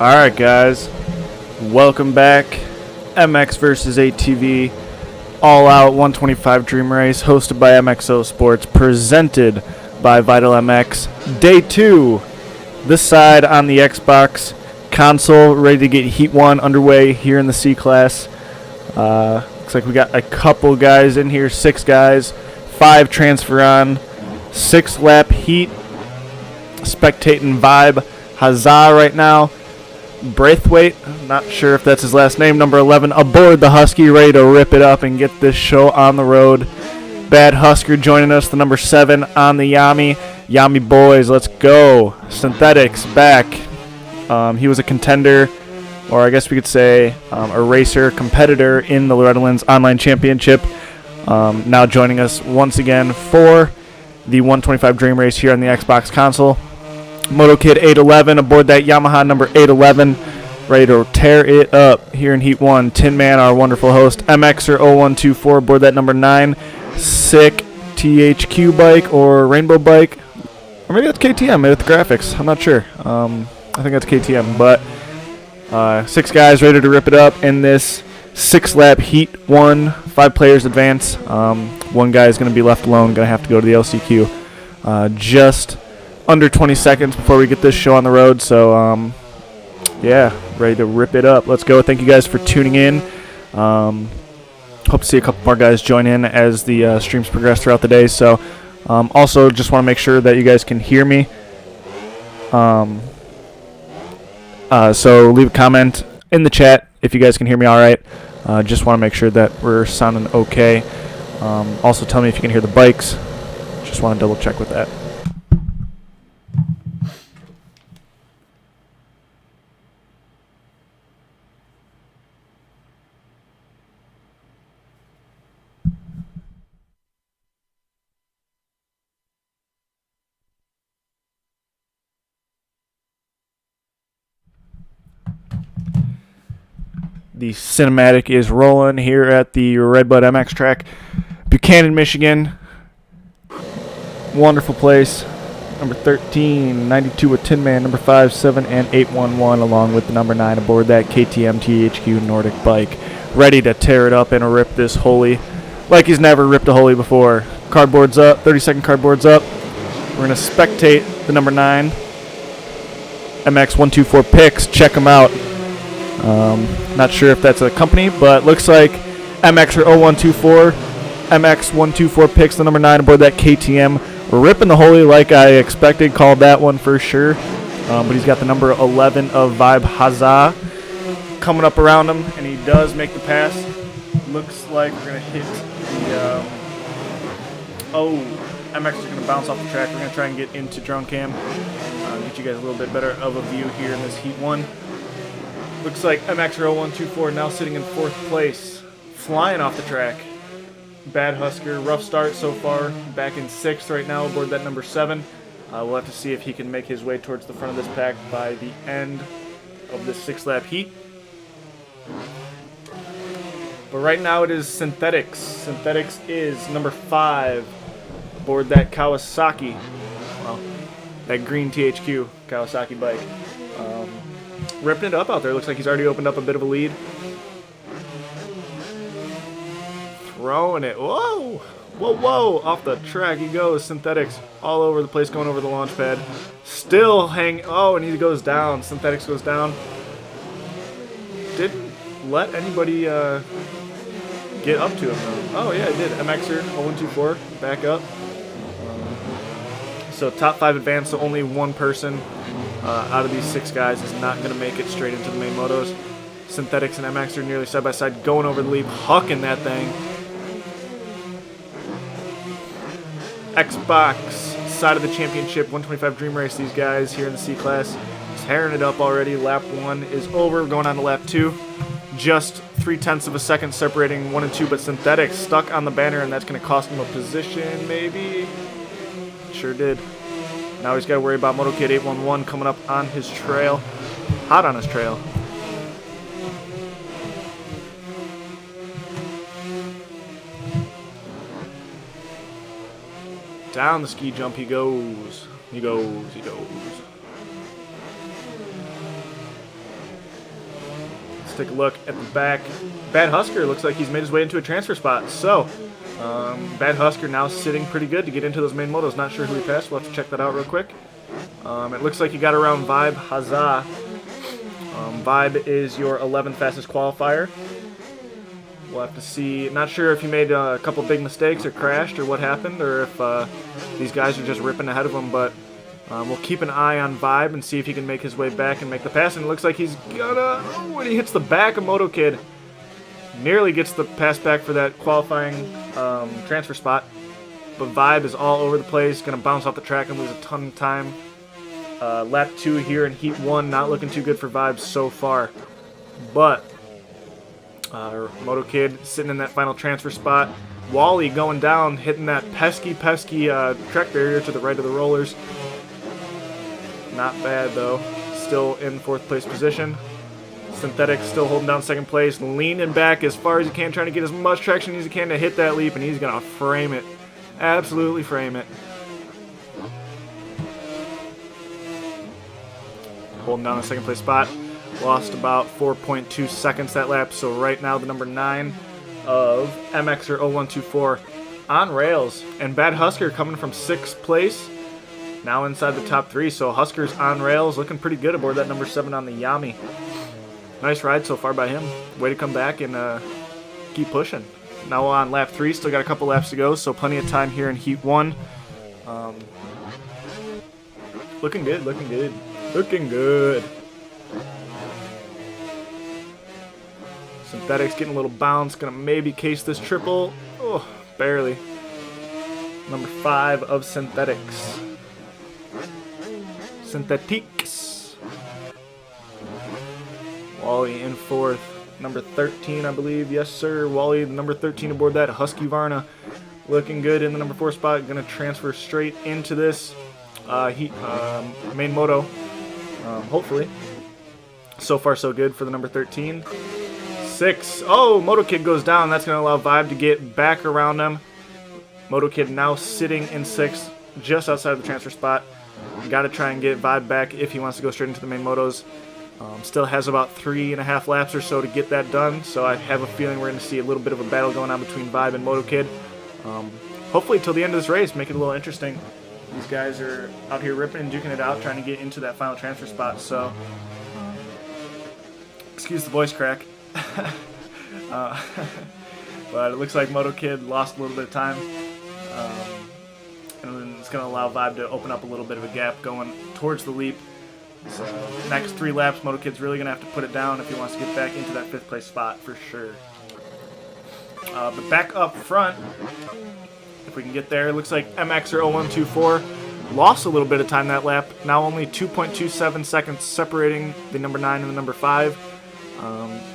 Alright guys, welcome back. MX versus ATV All Out 125 Dream Race hosted by MXO Sports, presented by Vital MX. Day 2, this side on the Xbox console, ready to get Heat 1 underway here in the C-Class. Looks like we got a couple guys in here, 6 guys, 5 transfer on, 6 lap Heat, spectating Vibe Huzzah right now. Braithwaite, not sure if that's his last name, number 11, aboard the Husky, ready to rip it up and get this show on the road. Bad Husker joining us, the number 7 on the Yami. Yami boys, let's go. Synthetics back. He was a contender, or I guess we could say a racer, competitor in the Loretta Lynn's Online Championship. Now joining us once again for the 125 Dream Race here on the Xbox console. Moto Kid 811 aboard that Yamaha number 811, ready to tear it up here in Heat 1. Tin Man, our wonderful host. MXer 0124 aboard that number 9. Sick THQ bike or Rainbow bike. Or maybe that's KTM, maybe with the graphics. I'm not sure. I think that's KTM. But 6 guys ready to rip it up in this 6-lap Heat 1. 5 players advance. 1 guy is going to be left alone, going to have to go to the LCQ. Just under 20 seconds before we get this show on the road, so yeah, ready to rip it up. Let's go. Thank you guys for tuning in. Hope to see a couple more guys join in as the streams progress throughout the day. So also just want to make sure that you guys can hear me, so leave a comment in the chat if you guys can hear me all right. Just want to make sure that we're sounding okay. Also tell me if you can hear the bikes. Just want to double check with that. The cinematic is rolling here at the Redbud MX track, Buchanan, Michigan. Wonderful place. Number 13, 92 with Tin Man, number 5, 7, and 811, along with the number 9 aboard that KTM THQ Nordic bike. Ready to tear it up and rip this Holy like he's never ripped a Holy before. Cardboard's up, 30-second cardboard's up. We're going to spectate the number 9. MX124 picks, check them out. Not sure if that's a company, but looks like MXer 0124, MX124 picks the number 9 aboard that KTM. Ripping the Holy like I expected, called that one for sure. But he's got the number 11 of Vibe Huzzah coming up around him, and he does make the pass. Looks like we're going to hit the... MX is going to bounce off the track. We're going to try and get into drone cam. Get you guys a little bit better of a view here in this Heat 1. Looks like MXer 0124 now sitting in 4th place, flying off the track. Bad Husker, rough start so far, back in 6th right now aboard that number 7. We'll have to see if he can make his way towards the front of this pack by the end of this 6-lap Heat. But right now it is Synthetics. Synthetics is number 5 aboard that Kawasaki, well, that green THQ Kawasaki bike. Ripping it up out there. Looks like he's already opened up a bit of a lead. Throwing it. Whoa! Whoa, whoa! Off the track he goes. Synthetics all over the place, going over the launch pad. Still hanging. Oh, and he goes down. Synthetics goes down. Didn't let anybody get up to him, though. Oh, yeah, he did. MXer 0124 back up. So top 5 advance, so only one person out of these 6 guys is not going to make it straight into the main motos. Synthetics and MX are nearly side by side, going over the leap, hucking that thing. Xbox side of the championship, 125 Dream Race, these guys here in the C-Class, tearing it up already. Lap 1 is over, going on to lap 2. Just 0.3 of a second separating 1 and 2, but Synthetics stuck on the banner, and that's going to cost him a position, maybe. Sure did. Now he's got to worry about Moto Kid 811 coming up on his trail. Hot on his trail. Down the ski jump he goes. He goes. Let's take a look at the back. Bad Husker looks like he's made his way into a transfer spot. So, Bad Husker now sitting pretty good to get into those main motos. Not sure who he passed. We'll have to check that out real quick. It looks like he got around Vibe. Huzzah. Vibe is your 11th fastest qualifier. We'll have to see. Not sure if he made a couple big mistakes or crashed or what happened, or if these guys are just ripping ahead of him, but we'll keep an eye on Vibe and see if he can make his way back and make the pass. And it looks like he's gonna, when he hits the back of Moto Kid, nearly gets the pass back for that qualifying transfer spot. But Vibe is all over the place, gonna bounce off the track and lose a ton of time. Lap 2 here in Heat 1, not looking too good for Vibe so far. But Moto Kid sitting in that final transfer spot. Wally going down, hitting that pesky track barrier to the right of the rollers. Not bad though. Still in 4th place position. Synthetic still holding down 2nd place, leaning back as far as he can, trying to get as much traction as he can to hit that leap, and he's gonna frame it. Absolutely frame it. Holding down the 2nd place spot. Lost about 4.2 seconds that lap, so right now the number 9 of MXvsATV on rails. And Bad Husker coming from 6th place, now inside the top 3, so Husker's on rails, looking pretty good aboard that number 7 on the Yami. Nice ride so far by him. Way to come back and keep pushing. Now on lap 3, still got a couple laps to go, so plenty of time here in Heat 1. Looking good, looking good, looking good. Synthetic's getting a little bounce, gonna maybe case this triple. Oh, barely. Number 5 of Synthetics. Synthetics. Wally in 4th. Number 13, I believe. Yes, sir. Wally, number 13 aboard that Husky Varna. Looking good in the number 4 spot. Gonna transfer straight into this main moto. Hopefully. So far, so good for the number 13. 6. Oh, Moto Kid goes down. That's going to allow Vibe to get back around him. Moto Kid now sitting in 6th, just outside of the transfer spot. Got to try and get Vibe back if he wants to go straight into the main motos. Still has about 3.5 laps or so to get that done, so I have a feeling we're going to see a little bit of a battle going on between Vibe and Moto Kid. Hopefully till the end of this race, make it a little interesting. These guys are out here ripping and duking it out, trying to get into that final transfer spot, so excuse the voice crack. But it looks like Moto Kid lost a little bit of time, and it's going to allow Vibe to open up a little bit of a gap going towards the leap. So next 3 laps, Moto Kid's really going to have to put it down if he wants to get back into that 5th place spot for sure. But back up front, if we can get there, it looks like MXvsATV lost a little bit of time that lap. Now only 2.27 seconds separating the number 9 and the number 5.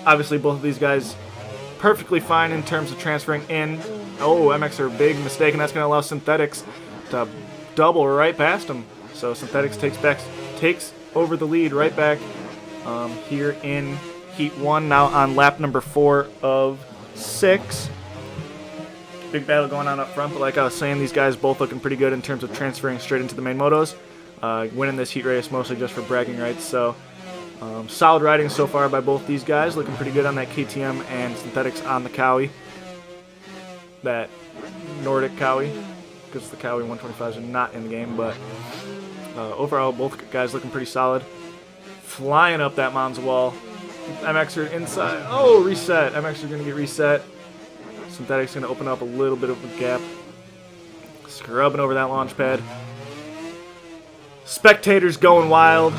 Obviously, both of these guys perfectly fine in terms of transferring in. Oh, MX are a big mistake, and that's going to allow Synthetics to double right past him. So Synthetics takes over the lead right back here in Heat 1, now on lap number 4 of 6. Big battle going on up front, but like I was saying, these guys both looking pretty good in terms of transferring straight into the main motos. Winning this heat race mostly just for bragging rights, so solid riding so far by both these guys, looking pretty good on that KTM and Synthetics on the Cowie. That Nordic Cowie, because the Cowie 125s are not in the game, but overall both guys looking pretty solid. Flying up that Monza wall. MX are inside. Oh, reset. MX are going to get reset. Synthetics going to open up a little bit of a gap. Scrubbing over that launch pad. Spectators going wild.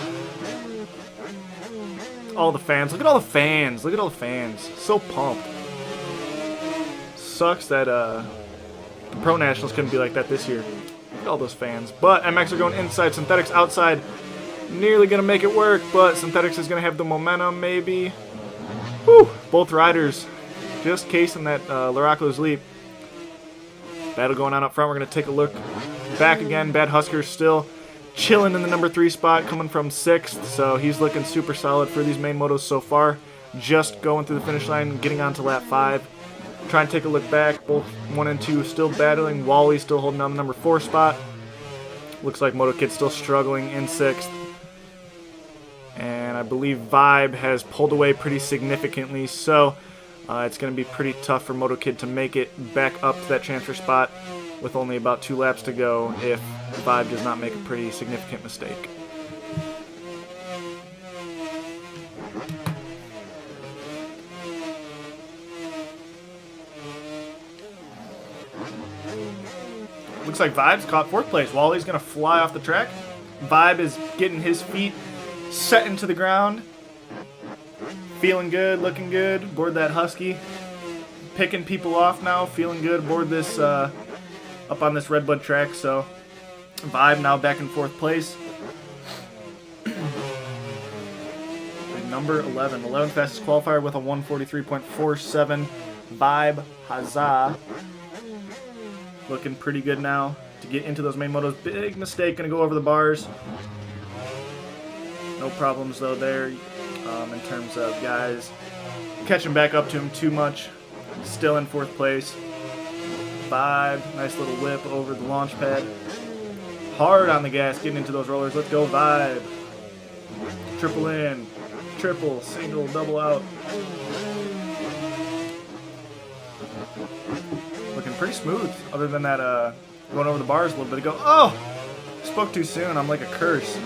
All the fans. Look at all the fans. Look at all the fans. So pumped. Sucks that the Pro Nationals couldn't be like that this year. Look at all those fans. But MX are going inside. Synthetics outside. Nearly going to make it work, but Synthetics is going to have the momentum, maybe. Whew. Both riders just casing that Laraco's leap. Battle going on up front. We're going to take a look back again. Bad Husker still chilling in the number 3 spot, coming from 6th, so he's looking super solid for these main motos so far. Just going through the finish line, getting on to lap 5. Trying to take a look back. Both 1 and 2 still battling. Wally still holding on the number 4 spot. Looks like Moto Kid still struggling in 6th. and I believe Vibe has pulled away pretty significantly, so it's going to be pretty tough for Moto Kid to make it back up to that transfer spot with only about 2 laps to go if Vibe does not make a pretty significant mistake. Looks like Vibe's caught 4th place. Wally's going to fly off the track. Vibe is getting his feet set into the ground. Feeling good, looking good aboard that Husky. Picking people off now, feeling good aboard this, up on this Redbud track. So Vibe now back in 4th place. Number 11. 11th fastest qualifier with a 143.47. Vibe Huzzah. Looking pretty good now to get into those main motos. Big mistake, going to go over the bars. No problems though there in terms of guys catching back up to him too much. Still in 4th place. Vibe, nice little whip over the launch pad. Hard on the gas, getting into those rollers. Let's go Vibe. Triple in, triple, single, double out. Looking pretty smooth, other than that going over the bars a little bit ago. Oh! Spoke too soon. I'm like a curse.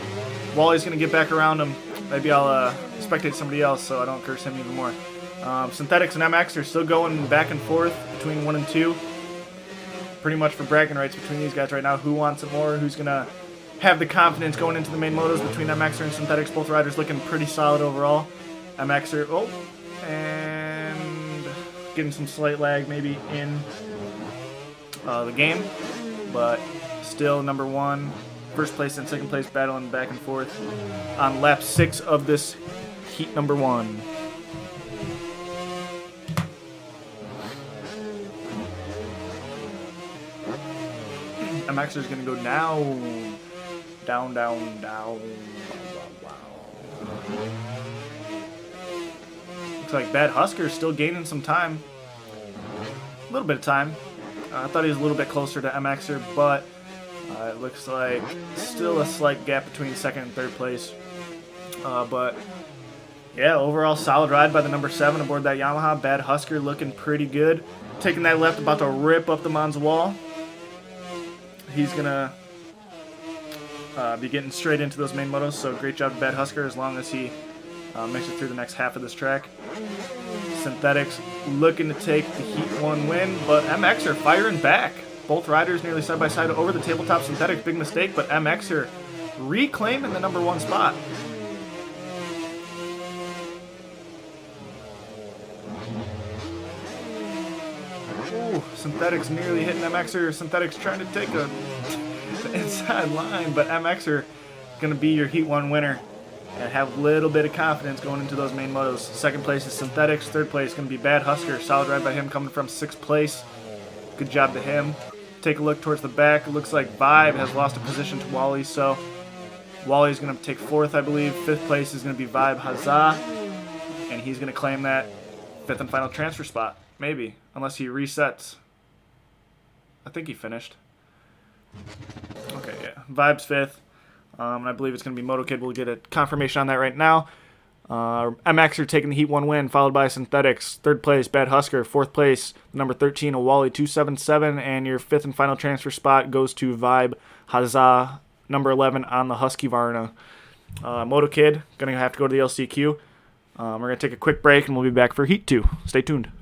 Wally's going to get back around him. Maybe I'll spectate somebody else so I don't curse him even more. Synthetics and MX are still going back and forth between 1 and 2. Pretty much for bragging rights between these guys right now. Who wants it more? Who's going to have the confidence going into the main motos between MXer and Synthetics? Both riders looking pretty solid overall. MXer, and getting some slight lag maybe in the game, but still number 1, 1st place and 2nd place battling back and forth on lap 6 of this heat number 1. MXer is going to go down, down, down, down. Looks like Bad Husker is still gaining some time, a little bit of time. I thought he was a little bit closer to MXer, but it looks like still a slight gap between 2nd and 3rd place. But yeah, overall solid ride by the number 7 aboard that Yamaha. Bad Husker looking pretty good. Taking that left, about to rip up the Monza wall. He's going to be getting straight into those main motos, so great job to Bad Husker as long as he makes it through the next half of this track. Synthetics looking to take the Heat 1 win, but MXer firing back. Both riders nearly side by side over the tabletop. Synthetics, big mistake, but MXer reclaiming the number 1 spot. Ooh, Synthetics nearly hitting MXer. Synthetics trying to take the inside line, but MXer going to be your Heat 1 winner and have a little bit of confidence going into those main motos. 2nd place is Synthetics. 3rd place is going to be Bad Husker. Solid ride by him coming from 6th place. Good job to him. Take a look towards the back. It looks like Vibe has lost a position to Wally, so Wally's going to take 4th, I believe. 5th place is going to be Vibe Huzzah, and he's going to claim that 5th and final transfer spot. Maybe, unless he resets. I think he finished. Okay, yeah. Vibe's 5th. And I believe it's going to be Moto Kid. We'll get a confirmation on that right now. MXer taking the Heat 1 win, followed by Synthetics. 3rd place, Bad Husker. 4th place, number 13, a Wally 277. And your 5th and final transfer spot goes to Vibe Huzzah, number 11 on the Husky Varna. Moto Kid, going to have to go to the LCQ. We're going to take a quick break, and we'll be back for Heat 2. Stay tuned.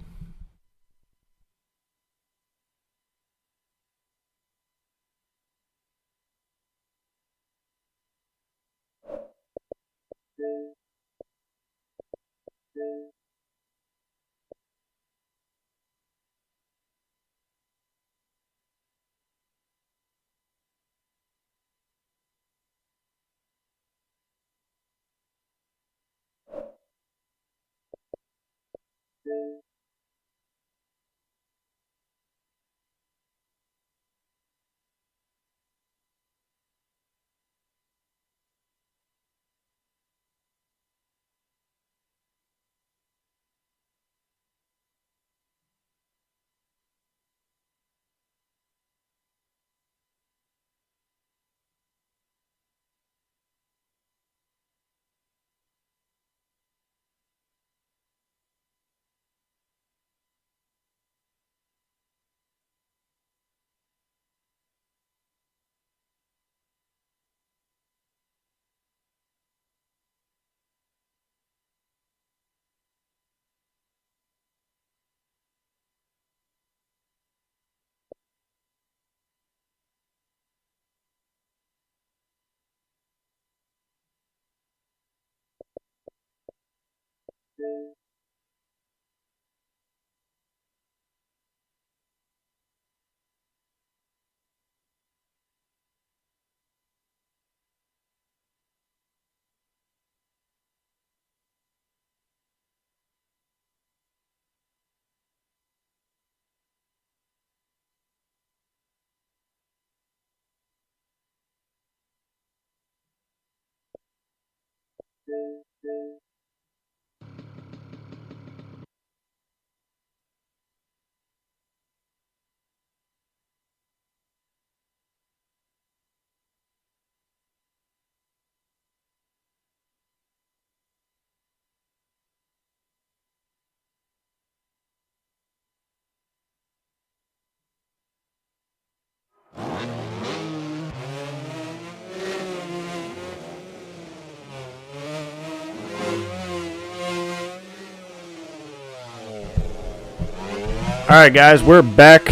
Alright guys, we're back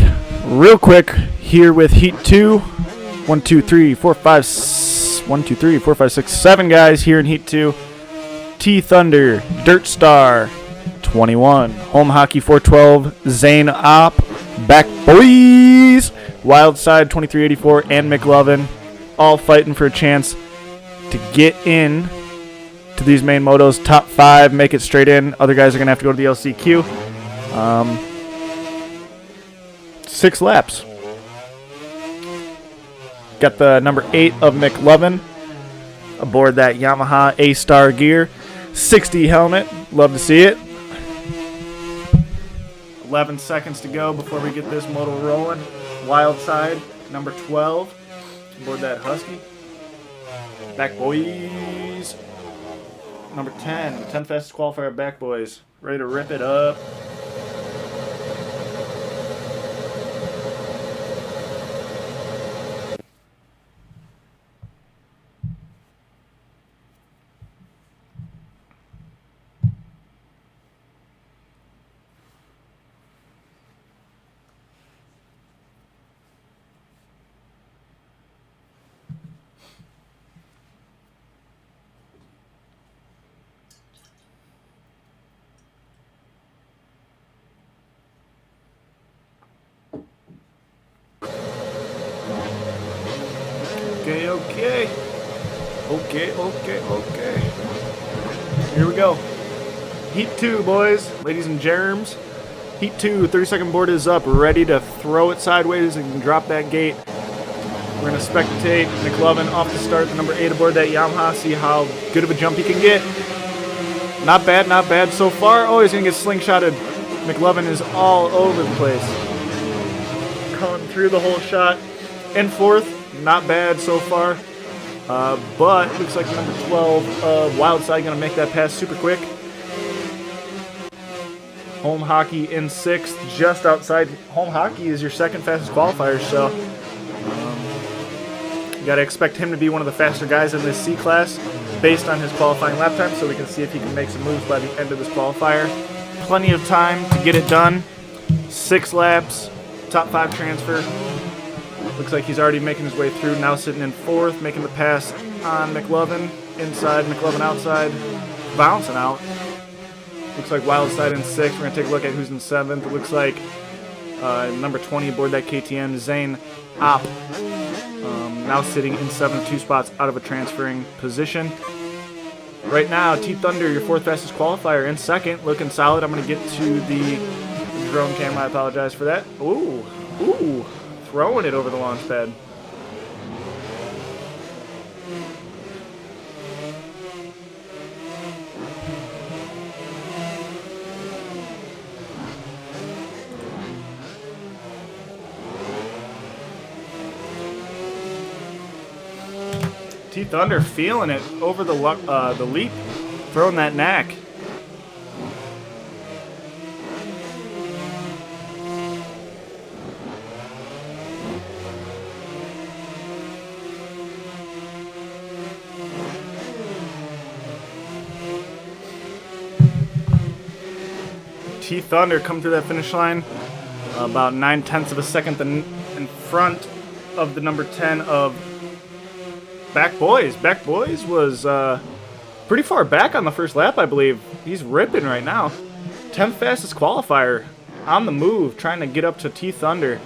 real quick here with Heat 2. 1, 2, 3, 4, 5, 1, 2, 3, 4, 5, 6, 7 guys here in Heat 2. T Thunder, Dirt Star, 21. Home Hockey 412, Zane Opp, Back Boys, Wildside 2384, and McLovin, all fighting for a chance to get in to these main motos. Top 5, make it straight in. Other guys are going to have to go to the LCQ. 6 laps. Got the number 8 of McLovin aboard that Yamaha A-Star gear. 60 helmet. Love to see it. 11 seconds to go before we get this moto rolling. Wildside, number 12. Aboard that Husky. Back Boys. Number 10. 10 fastest qualifier Back Boys. Ready to rip it up. Okay. Here we go. Heat 2, boys, ladies and germs. Heat 2, 30-second board is up, ready to throw it sideways and drop that gate. We're going to spectate McLovin off the start, the number 8 aboard that Yamaha, see how good of a jump he can get. Not bad so far. Oh, he's going to get slingshotted. McLovin is all over the place. Coming through the whole shot. In 4th, not bad so far. But looks like number 12 of Wildside going to make that pass super quick. Home Hockey in 6th, just outside. Home Hockey is your second fastest qualifier, so you got to expect him to be one of the faster guys in this C class based on his qualifying lap time, so we can see if he can make some moves by the end of this qualifier. Plenty of time to get it done. 6 laps, top 5 transfer. Looks like he's already making his way through, now sitting in 4th, making the pass on McLovin. Inside, McLovin outside, bouncing out. Looks like Wildside in 6th. We're going to take a look at who's in 7th. It looks like number 20 aboard that KTM, Zane Opp. Now sitting in 7th, 2 spots out of a transferring position. Right now, T Thunder, your 4th fastest qualifier, in 2nd, looking solid. I'm going to get to the drone camera. I apologize for that. Ooh. Throwing it over the launch pad. T Thunder feeling it over the leap, throwing that knack. T Thunder come through that finish line about 9/10 of a second in front of the number 10 of Back Boys. Back Boys was pretty far back on the first lap, I believe. He's ripping right now. 10th fastest qualifier on the move, trying to get up to T Thunder.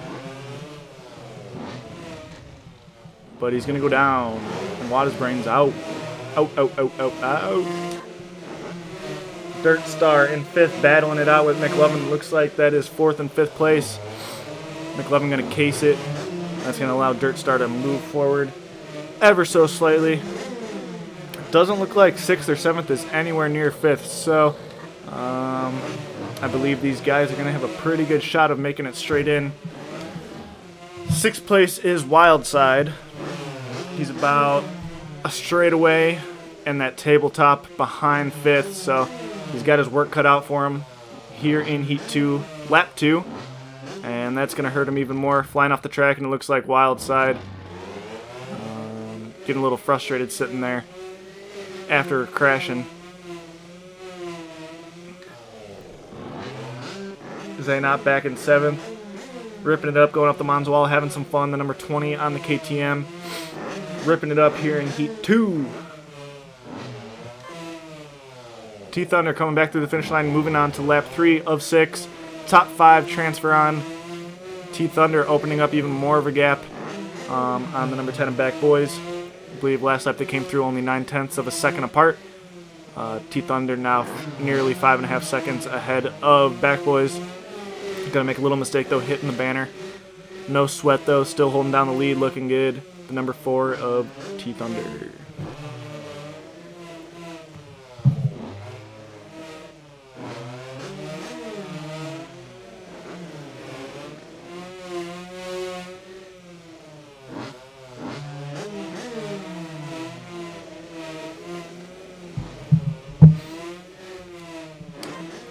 But he's going to go down. And Wada's brains out. Out, out, out, out, out. Dirt Star in 5th, battling it out with McLovin. Looks like that is 4th and 5th place. McLovin going to case it. That's going to allow Dirt Star to move forward ever so slightly. Doesn't look like 6th or 7th is anywhere near 5th, so I believe these guys are going to have a pretty good shot of making it straight in. 6th place is Wildside. He's about a straightaway and that tabletop behind 5th, so he's got his work cut out for him here in Heat 2, Lap 2, and that's going to hurt him even more. Flying off the track, and it looks like Wildside getting a little frustrated sitting there after crashing. Zaynot back in 7th, ripping it up, going up the Mons wall, having some fun. The number 20 on the KTM, ripping it up here in Heat 2. T Thunder coming back through the finish line, moving on to lap 3 of 6. Top 5 transfer on. T Thunder opening up even more of a gap on the number 10 of Back Boys. I believe last lap they came through only 9/10 of a second apart. T Thunder now nearly 5.5 seconds ahead of Back Boys. Gonna make a little mistake though, hitting the banner. No sweat though, still holding down the lead, looking good. The number 4 of T Thunder.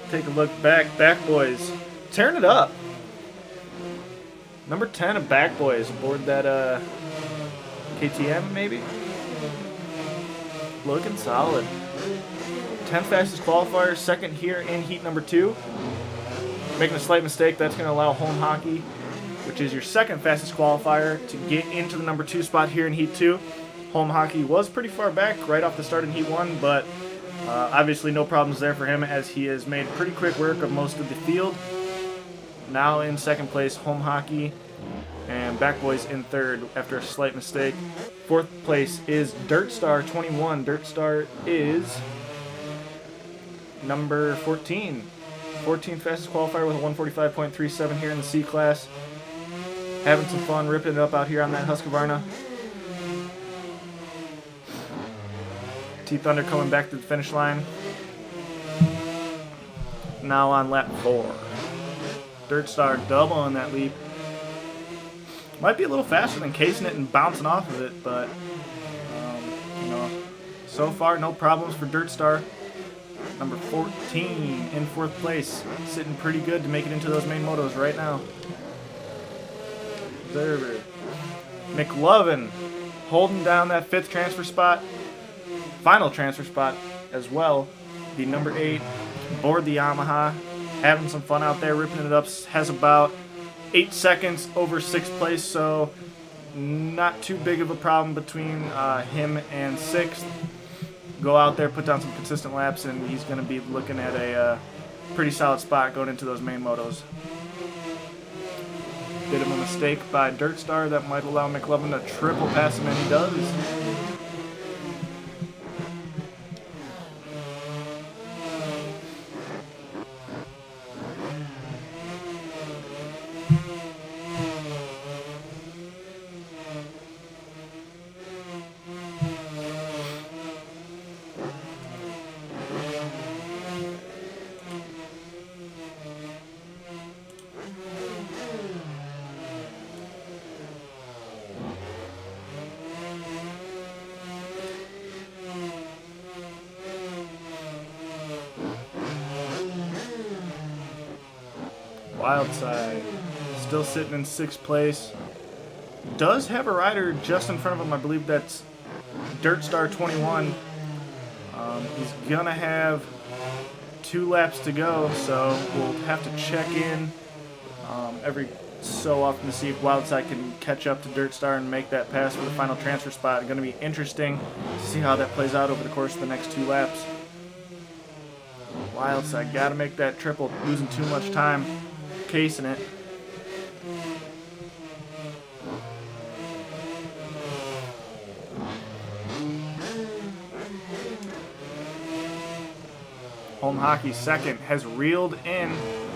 Take a look back. Back Boys tearing it up. Number 10 of Back Boys aboard that KTM maybe. Looking solid. 10th fastest qualifier, 2nd here in Heat number 2. Making a slight mistake, that's going to allow Home Hockey, which is your 2nd fastest qualifier, to get into the number 2 spot here in Heat 2. Home Hockey was pretty far back right off the start in Heat 1, but obviously no problems there for him, as he has made pretty quick work of most of the field. Now in 2nd place, Home Hockey, and Back Boys in 3rd after a slight mistake. 4th place is Dirt Star 21. Dirt Star is number 14. 14th fastest qualifier with a 145.37 here in the C class. Having some fun, ripping it up out here on that Husqvarna. T Thunder coming back to the finish line. Now on lap 4. Dirt Star doubling that leap. Might be a little faster than casing it and bouncing off of it, but you know, so far no problems for Dirt Star. Number 14 in 4th place, sitting pretty good to make it into those main motos right now. Observer. McLovin holding down that 5th transfer spot. Final transfer spot as well. The number 8 aboard the Yamaha. Having some fun out there, ripping it up. Has about 8 seconds over 6th place, so not too big of a problem between him and 6th. Go out there, put down some consistent laps, and he's going to be looking at a pretty solid spot going into those main motos. Bit of a mistake by Dirt Star that might allow McLovin to triple pass him, and he does. Wildside still sitting in 6th place. Does have a rider just in front of him. I believe that's Dirt Star 21. He's going to have 2 laps to go, so we'll have to check in every so often to see if Wildside can catch up to Dirt Star and make that pass for the final transfer spot. It's going to be interesting to see how that plays out over the course of the next 2 laps. Wildside got to make that triple, losing too much time casing it. Home Hockey second has reeled in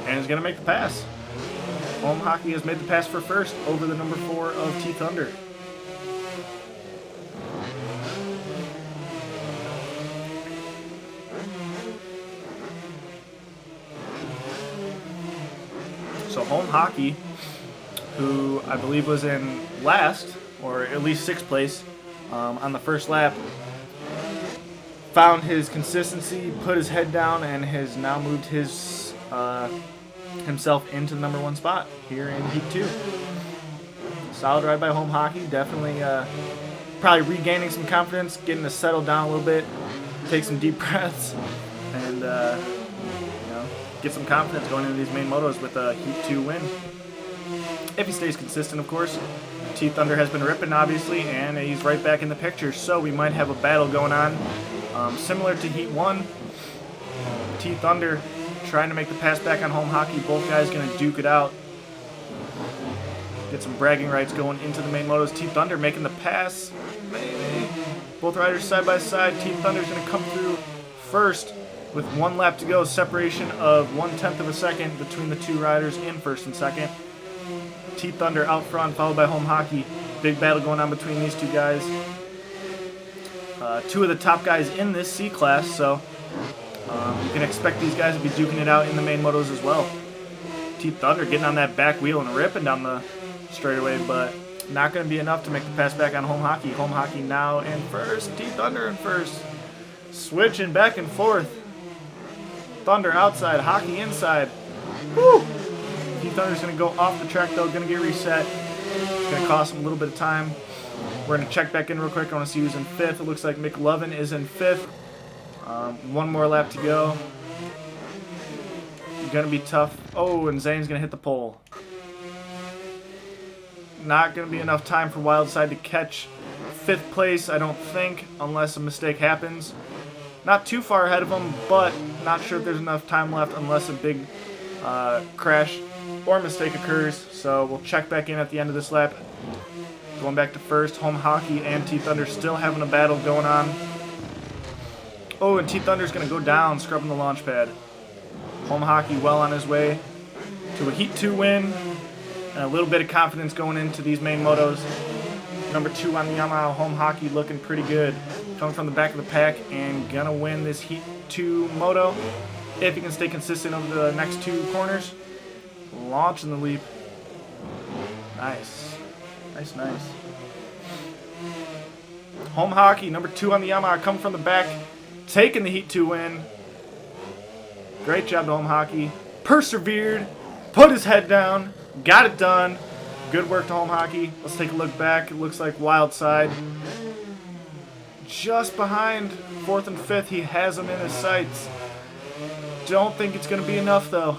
and is going to make the pass. Home Hockey has made the pass for first over the number 4 of T Thunder. So Home Hockey, who I believe was in last, or at least 6th place on the first lap, found his consistency, put his head down, and has now moved his himself into the number 1 spot here in Heat 2. Solid ride by Home Hockey. Definitely probably regaining some confidence, getting to settle down a little bit, take some deep breaths, and get some confidence going into these main motos with a Heat 2 win. If he stays consistent, of course. T Thunder has been ripping, obviously, and he's right back in the picture, so we might have a battle going on. Similar to Heat 1, T Thunder trying to make the pass back on Home Hockey. Both guys going to duke it out. Get some bragging rights going into the main motos. T Thunder making the pass. Maybe. Both riders side by side. T Thunder's going to come through first with 1 lap to go. Separation of 1/10 of a second between the 2 riders in first and second. T Thunder out front, followed by Home Hockey. Big battle going on between these 2 guys. 2 of the top guys in this C class, so you can expect these guys to be duking it out in the main motos as well. T Thunder getting on that back wheel and ripping down the straightaway, but not going to be enough to make the pass back on Home Hockey. Home Hockey now in first, T Thunder in first. Switching back and forth. Thunder outside, Hockey inside. Woo! T Thunder's going to go off the track though, going to get reset. It's going to cost him a little bit of time. We're going to check back in real quick. I want to see who's in 5th. It looks like McLovin is in 5th. 1 more lap to go. Going to be tough. Oh, and Zane's going to hit the pole. Not going to be enough time for Wildside to catch 5th place, I don't think, unless a mistake happens. Not too far ahead of him, but not sure if there's enough time left unless a big crash or mistake occurs. So we'll check back in at the end of this lap. Going back to first, Home Hockey and T Thunder still having a battle going on. Oh, and T Thunder's going to go down, scrubbing the launch pad. Home Hockey well on his way to a Heat 2 win. And a little bit of confidence going into these main motos. Number 2 on the Yamaha, Home Hockey looking pretty good. Coming from the back of the pack and going to win this Heat 2 moto. If he can stay consistent over the next 2 corners. Launching the leap. Nice. Nice. Home Hockey, number 2 on the Yamaha, coming from the back, taking the Heat 2 win. Great job to Home Hockey. Persevered, put his head down, got it done. Good work to Home Hockey. Let's take a look back. It looks like Wildside. Just behind 4th and 5th, he has him in his sights. Don't think it's going to be enough, though.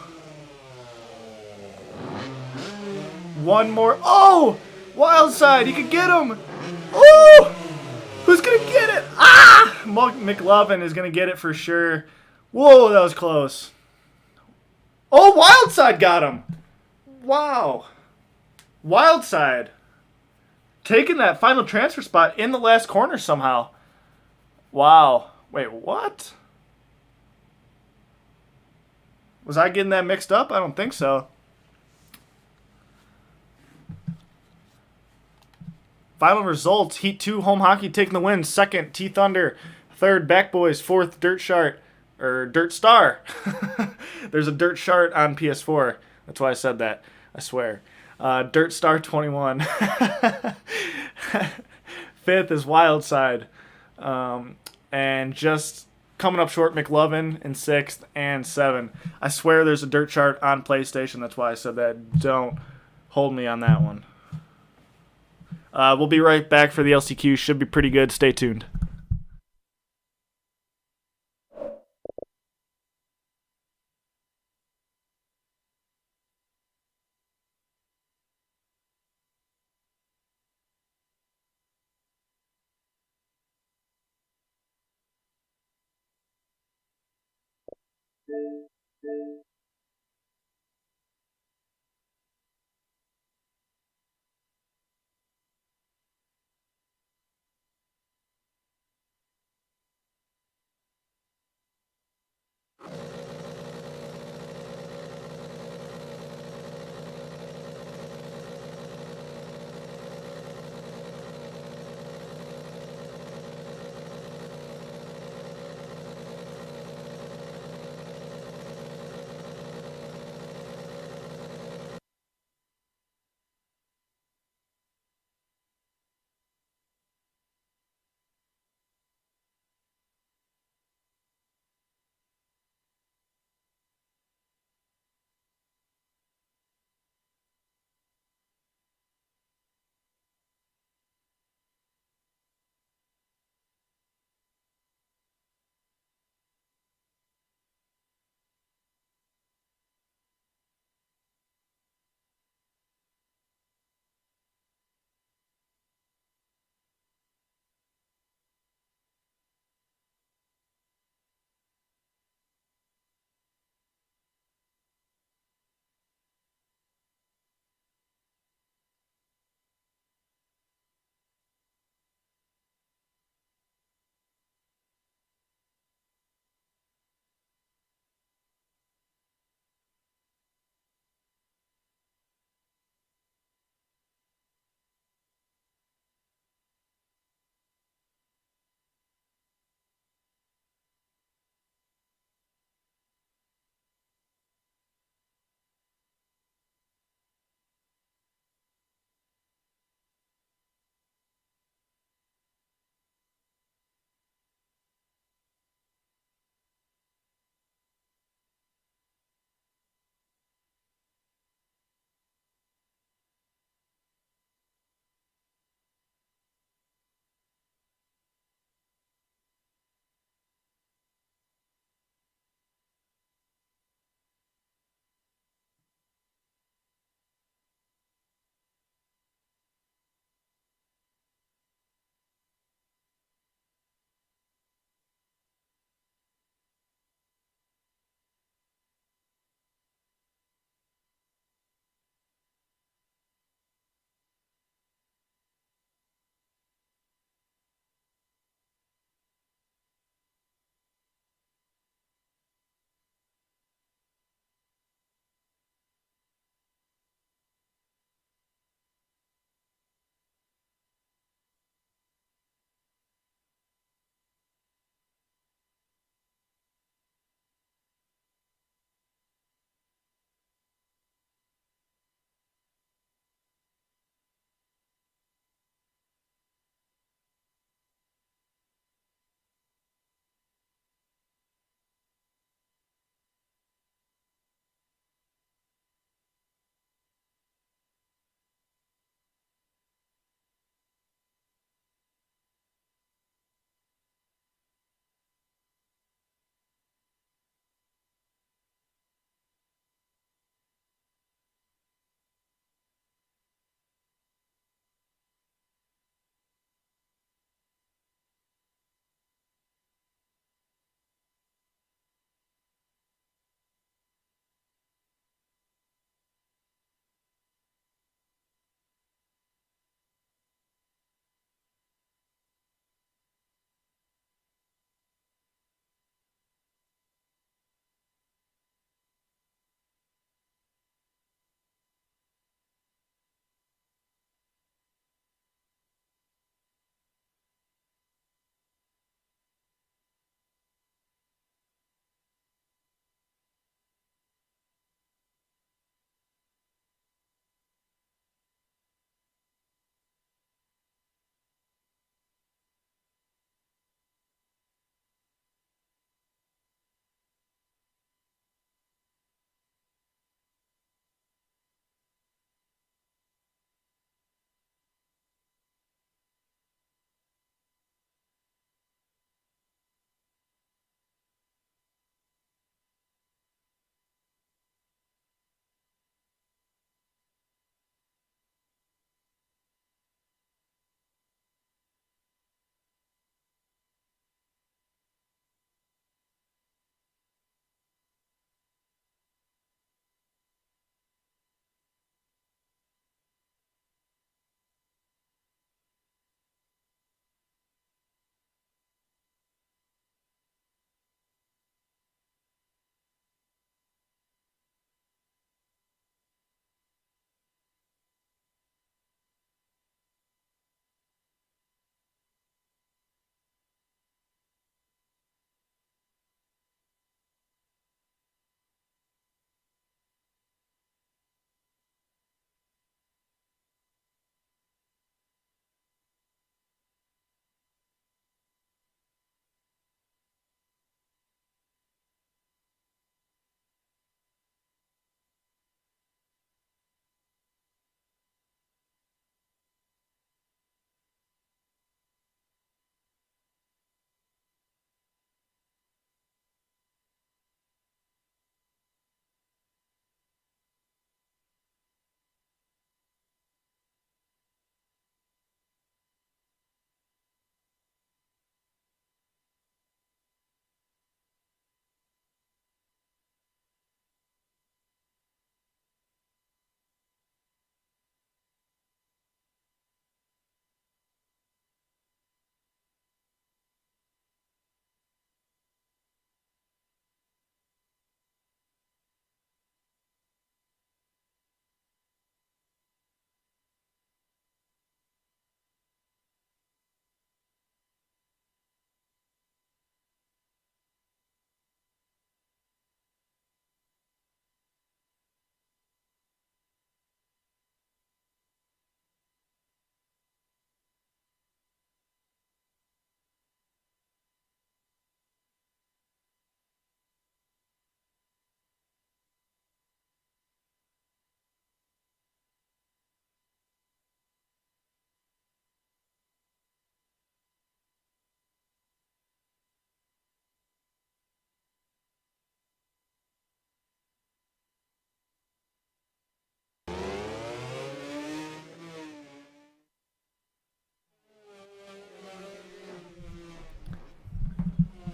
1 more. Oh! Wildside, he could get him. Oh! Who's going to get it? Ah! McLovin is going to get it for sure. Whoa, that was close. Oh, Wildside got him. Wow. Wildside taking that final transfer spot in the last corner somehow. Wow. Wait, what? Was I getting that mixed up? I don't think so. Final results, Heat 2, Home Hockey taking the win. 2nd, T Thunder. 3rd, Back Boys. 4th, Dirt Star. There's a Dirt Shart on PS4. That's why I said that. I swear. Dirt Star 21. 5th is Wildside. And just coming up short, McLovin in 6th and 7. I swear there's a Dirt Shart on PlayStation. That's why I said that. Don't hold me on that one. We'll be right back for the LCQ. Should be pretty good. Stay tuned.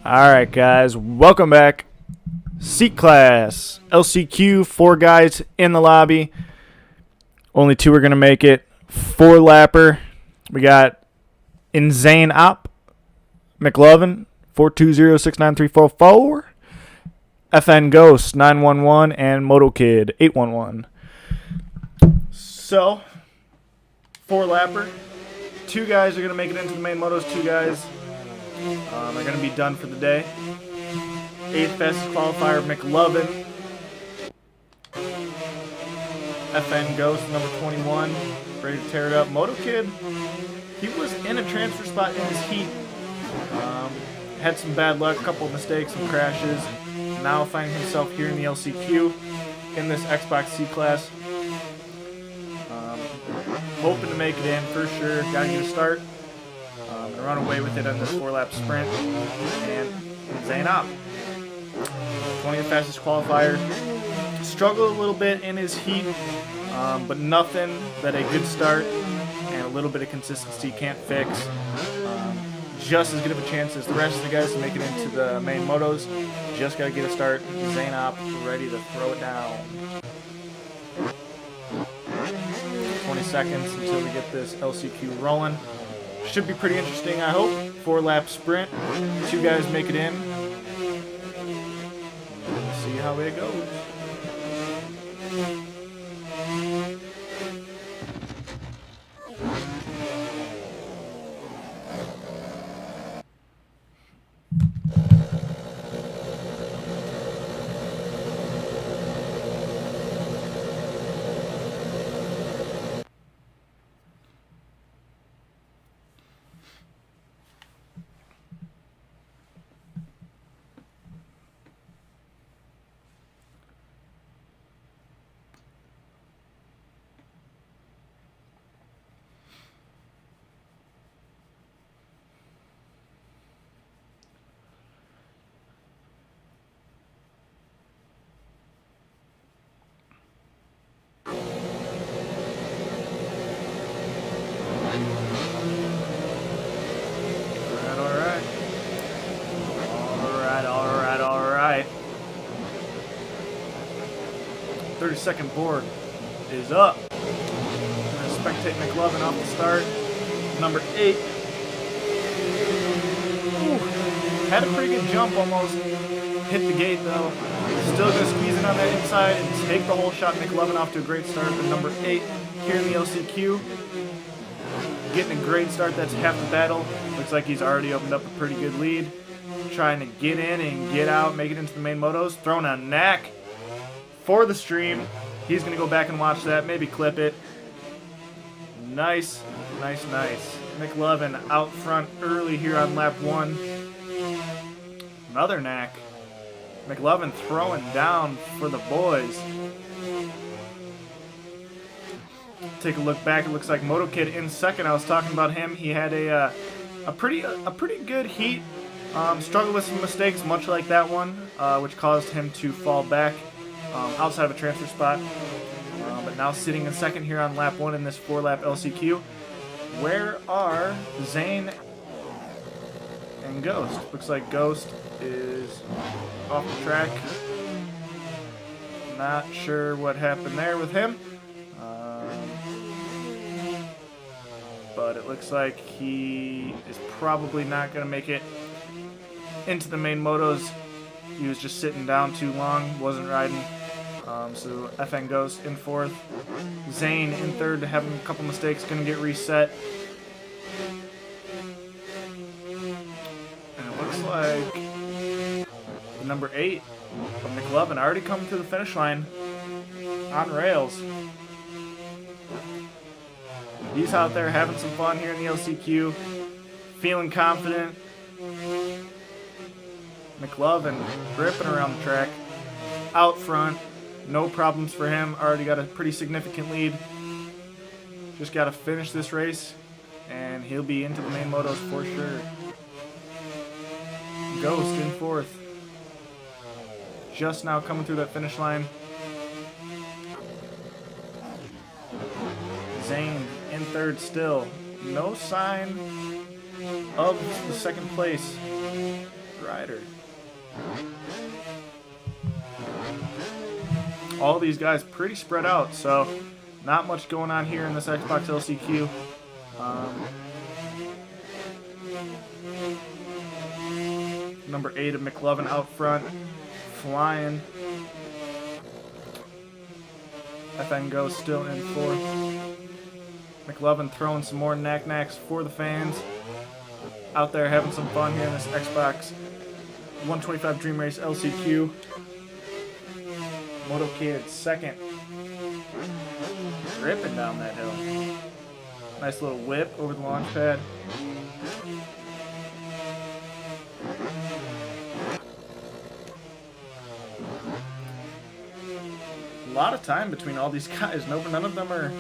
Alright guys, welcome back. Seat class, LCQ, 4 guys in the lobby. Only 2 are going to make it. 4-lapper. We got MXvsATV, McLovin, 420-69344. FN Ghost, 911, and Moto Kid, 811. So, 4-lapper. 2 guys are going to make it into the main motos. 2 guys are going to be done for the day. 8th fastest qualifier, McLovin. FN Ghost, number 21, ready to tear it up. Moto Kid, he was in a transfer spot in his heat. Had some bad luck, a couple of mistakes, some crashes. Now finding himself here in the LCQ in this Xbox C class. Hoping to make it in for sure. Gotta get a start. And run away with it on this 4-lap sprint. And MXvsATV, 20th fastest qualifier. Struggled a little bit in his heat, but nothing that a good start and a little bit of consistency can't fix. Just as good of a chance as the rest of the guys to make it into the main motos. Just got to get a start. MXvsATV ready to throw it down. 20 seconds until we get this LCQ rolling. Should be pretty interesting, I hope. 4-lap sprint. 2 guys make it in. Let's see how it goes. Alright. 30-second board is up. Gonna spectate McLovin off the start. Number 8. Ooh, had a pretty good jump almost. Hit the gate though. Still gonna squeeze in on that inside and take the whole shot. McLovin off to a great start. But number 8 here in the LCQ. Getting a great start. That's half the battle. Looks like he's already opened up a pretty good lead. Trying to get in and get out, make it into the main motos. Throwing a knack for the stream. He's going to go back and watch that, maybe clip it. Nice. McLovin out front early here on lap 1. Another knack. McLovin throwing down for the boys. Take a look back. It looks like Moto Kid in second. I was talking about him. He had a pretty good heat. Struggled with some mistakes, much like that one, which caused him to fall back outside of a transfer spot. But now sitting in second here on lap 1 in this 4-lap LCQ. Where are Zane and Ghost? Looks like Ghost is off the track. Not sure what happened there with him. But it looks like he is probably not going to make it into the main motos. He was just sitting down too long, wasn't riding. So FN Ghost in 4th. Zane in 3rd, having a couple mistakes, going to get reset. And it looks like number 8 of McLovin already coming to the finish line on rails. He's out there having some fun here in the LCQ, feeling confident. McLovin ripping around the track, out front, no problems for him. Already got a pretty significant lead. Just got to finish this race, and he'll be into the main motos for sure. Ghost in 4th. Just now coming through that finish line. Zane in 3rd still. No sign of the 2nd place rider. All these guys pretty spread out, so not much going on here in this Xbox LCQ. Number 8 of McLovin out front, flying. FN Ghost still in fourth. McLovin throwing some more knack-knacks for the fans. Out there having some fun here in this Xbox 125 Dream Race LCQ. Moto Kid second. Ripping down that hill. Nice little whip over the launch pad. A lot of time between all these guys. None of them are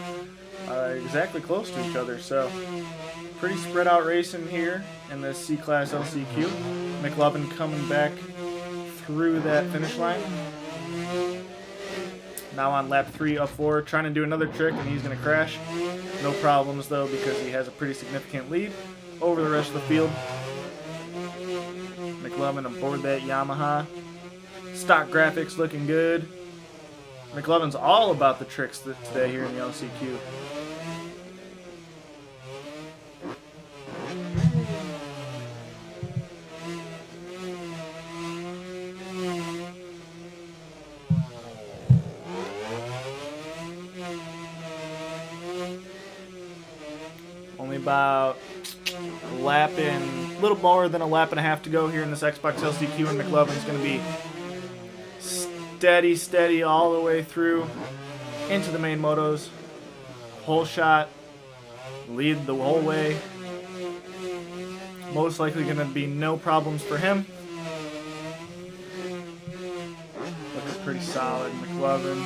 exactly close to each other, so pretty spread out racing here in this C-Class LCQ. McLovin coming back through that finish line. Now on lap 3 of 4, trying to do another trick, and he's going to crash. No problems, though, because he has a pretty significant lead over the rest of the field. McLovin aboard that Yamaha. Stock graphics looking good. McLovin's all about the tricks today here in the LCQ. Only about a little more than a lap and a half to go here in this Xbox LCQ, and McLovin's going to be steady all the way through into the main motos. Whole shot, lead the whole way. Most likely going to be no problems for him. Looking pretty solid. McLovin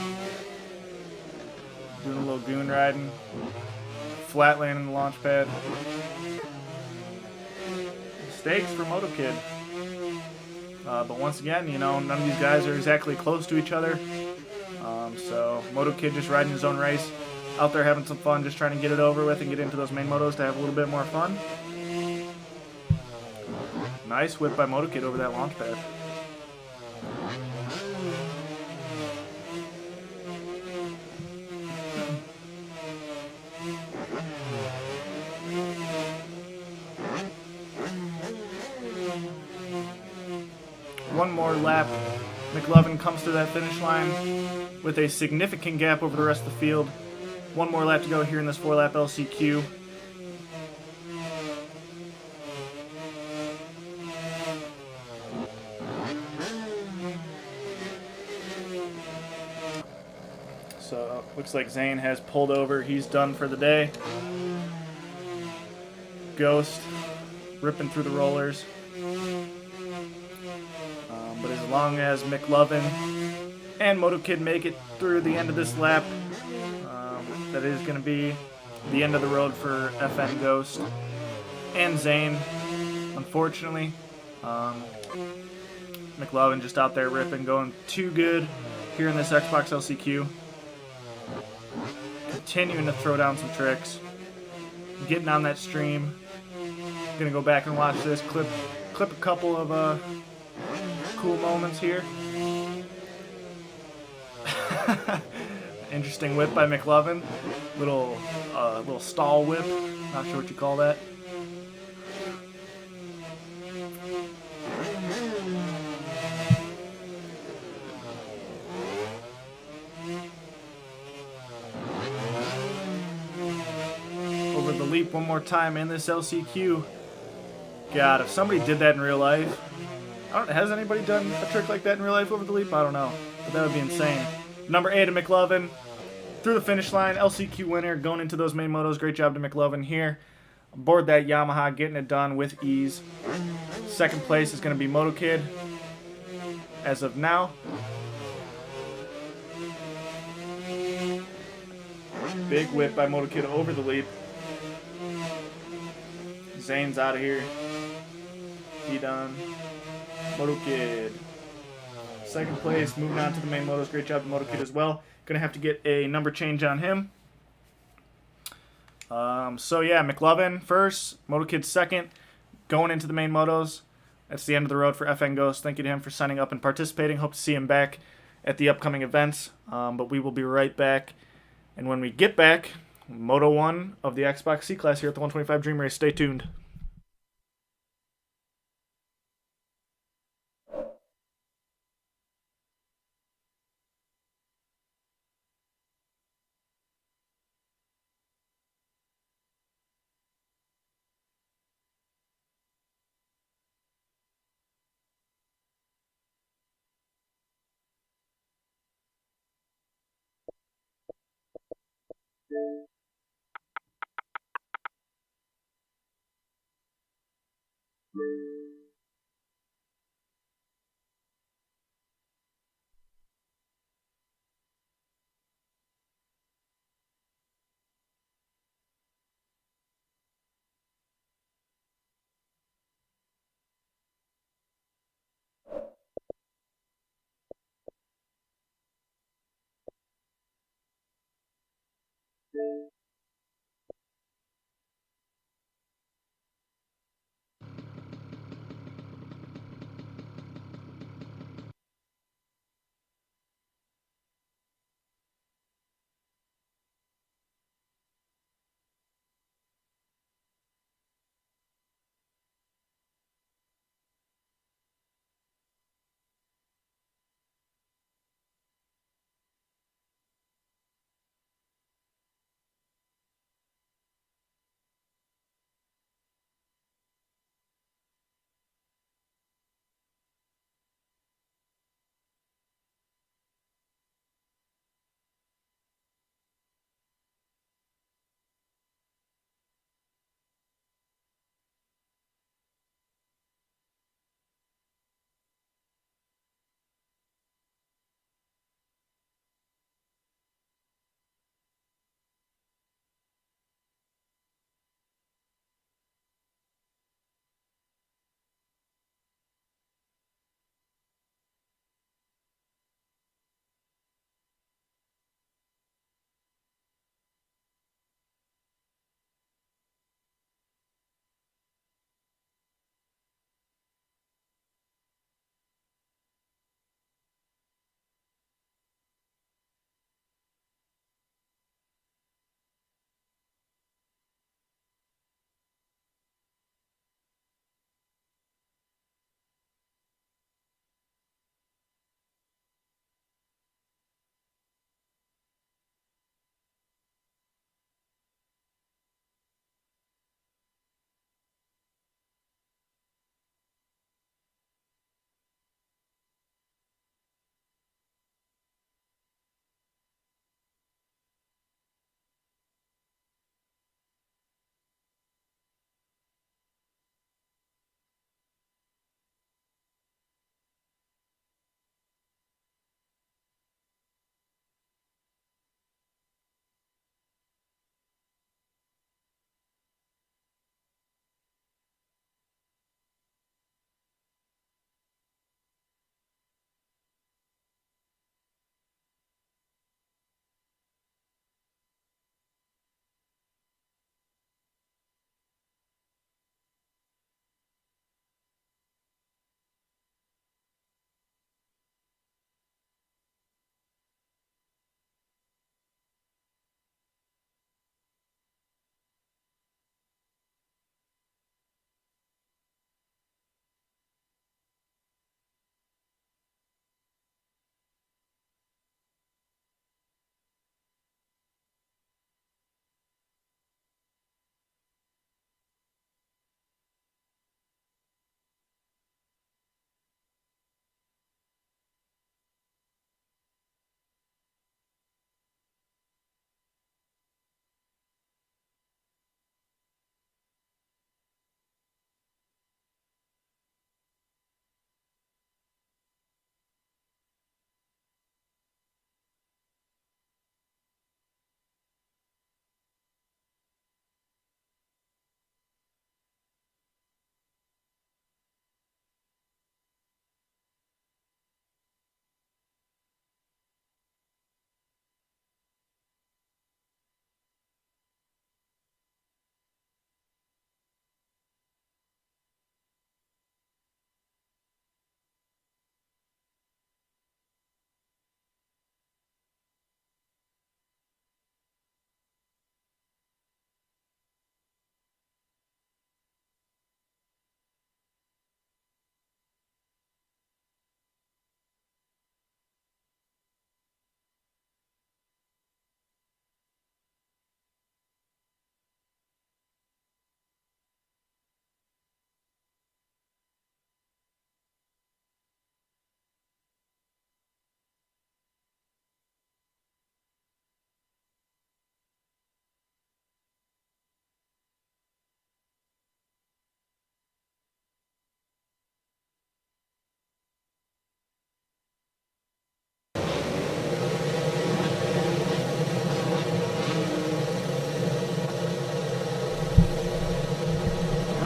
doing a little goon riding. Flat landing the launch pad. Mistakes for Moto Kid. But once again, none of these guys are exactly close to each other. So Moto Kid just riding his own race. Out there having some fun, just trying to get it over with and get into those main motos to have a little bit more fun. Nice whip by Moto Kid over that launch pad. One more lap. McLovin comes to that finish line with a significant gap over the rest of the field. One more lap to go here in this 4-lap LCQ. So looks like Zane has pulled over. He's done for the day. Ghost ripping through the rollers. But as long as McLovin and Moto Kid make it through the end of this lap, that is going to be the end of the road for FN Ghost and Zane. Unfortunately, McLovin just out there ripping, going too good here in this Xbox LCQ. Continuing to throw down some tricks, getting on that stream. Gonna go back and watch this clip a couple of cool moments here. Interesting whip by McLovin. Little stall whip. Not sure what you call that. Over the leap one more time in this LCQ. God, if somebody did that in real life, has anybody done a trick like that in real life over the leap? I don't know, but that would be insane. Number 8 of McLovin through the finish line, LCQ winner, going into those main motos. Great job to McLovin here. Aboard that Yamaha, getting it done with ease. Second place is going to be Moto Kid as of now. Big whip by Moto Kid over the leap. Zane's out of here. He done. Moto Kid. Second place, moving on to the main motos. Great job to Moto Kid as well. Gonna have to get a number change on him. So yeah, McLovin first, Moto Kid second, going into the main motos. That's the end of the road for FN Ghost. Thank you to him for signing up and participating. Hope to see him back at the upcoming events. But we will be right back. And when we get back, Moto 1 of the Xbox C Class here at the 125 Dream Race. Stay tuned.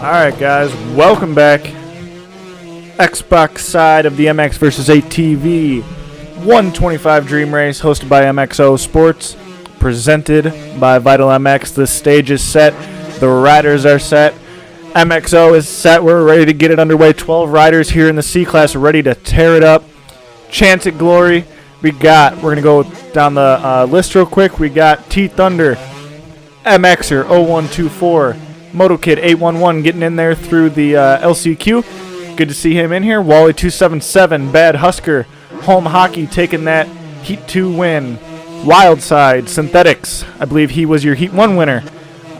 Alright guys, welcome back. Xbox side of the MX vs. ATV 125 Dream Race hosted by MXO Sports, presented by Vital MX. The stage is set, the riders are set, MXO is set, we're ready to get it underway. 12 riders here in the C-Class ready to tear it up. Chance at glory. We're going to go down the list real quick. We got T-Thunder, MXer 0124, Moto Kid 811 getting in there through the LCQ. Good to see him in here. Wally 277, Bad Husker, Home Hockey taking that Heat 2 win. Wildside Synthetics, I believe he was your Heat 1 winner.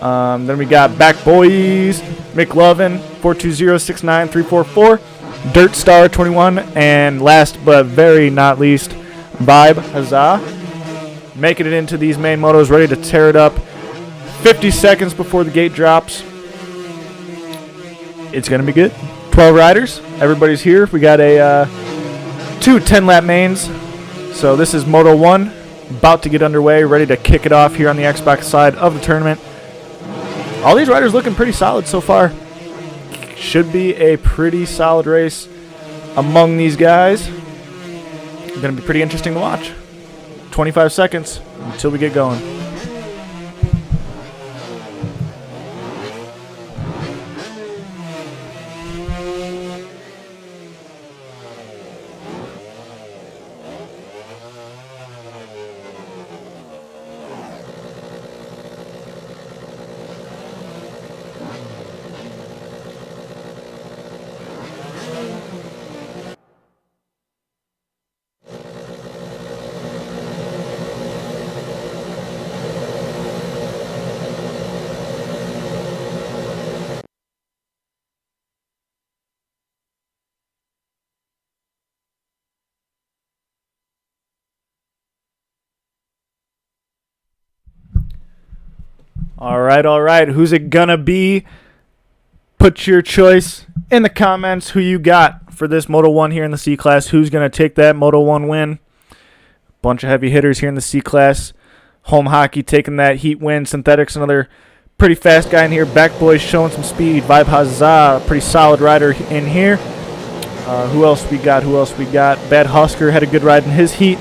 Then we got Back Boys, McLovin 420-69344, Dirt Star 21, and last but very not least, Vibe Huzzah, making it into these main motos, ready to tear it up. 50 seconds before the gate drops. It's going to be good. 12 riders. Everybody's here. We got two 10-lap mains. So this is Moto 1, about to get underway, ready to kick it off here on the Xbox side of the tournament. All these riders looking pretty solid so far. Should be a pretty solid race among these guys. Going to be pretty interesting to watch. 25 seconds until we get going. All right. Who's it gonna be? Put your choice in the comments who you got for this Moto 1 here in the C-Class. Who's gonna take that Moto 1 win? Bunch of heavy hitters here in the C-Class. Home Hockey taking that Heat win. Synthetics, another pretty fast guy in here. Back Boys showing some speed. Vibe Huzzah, pretty solid rider in here. Who else we got? Bad Husker had a good ride in his Heat.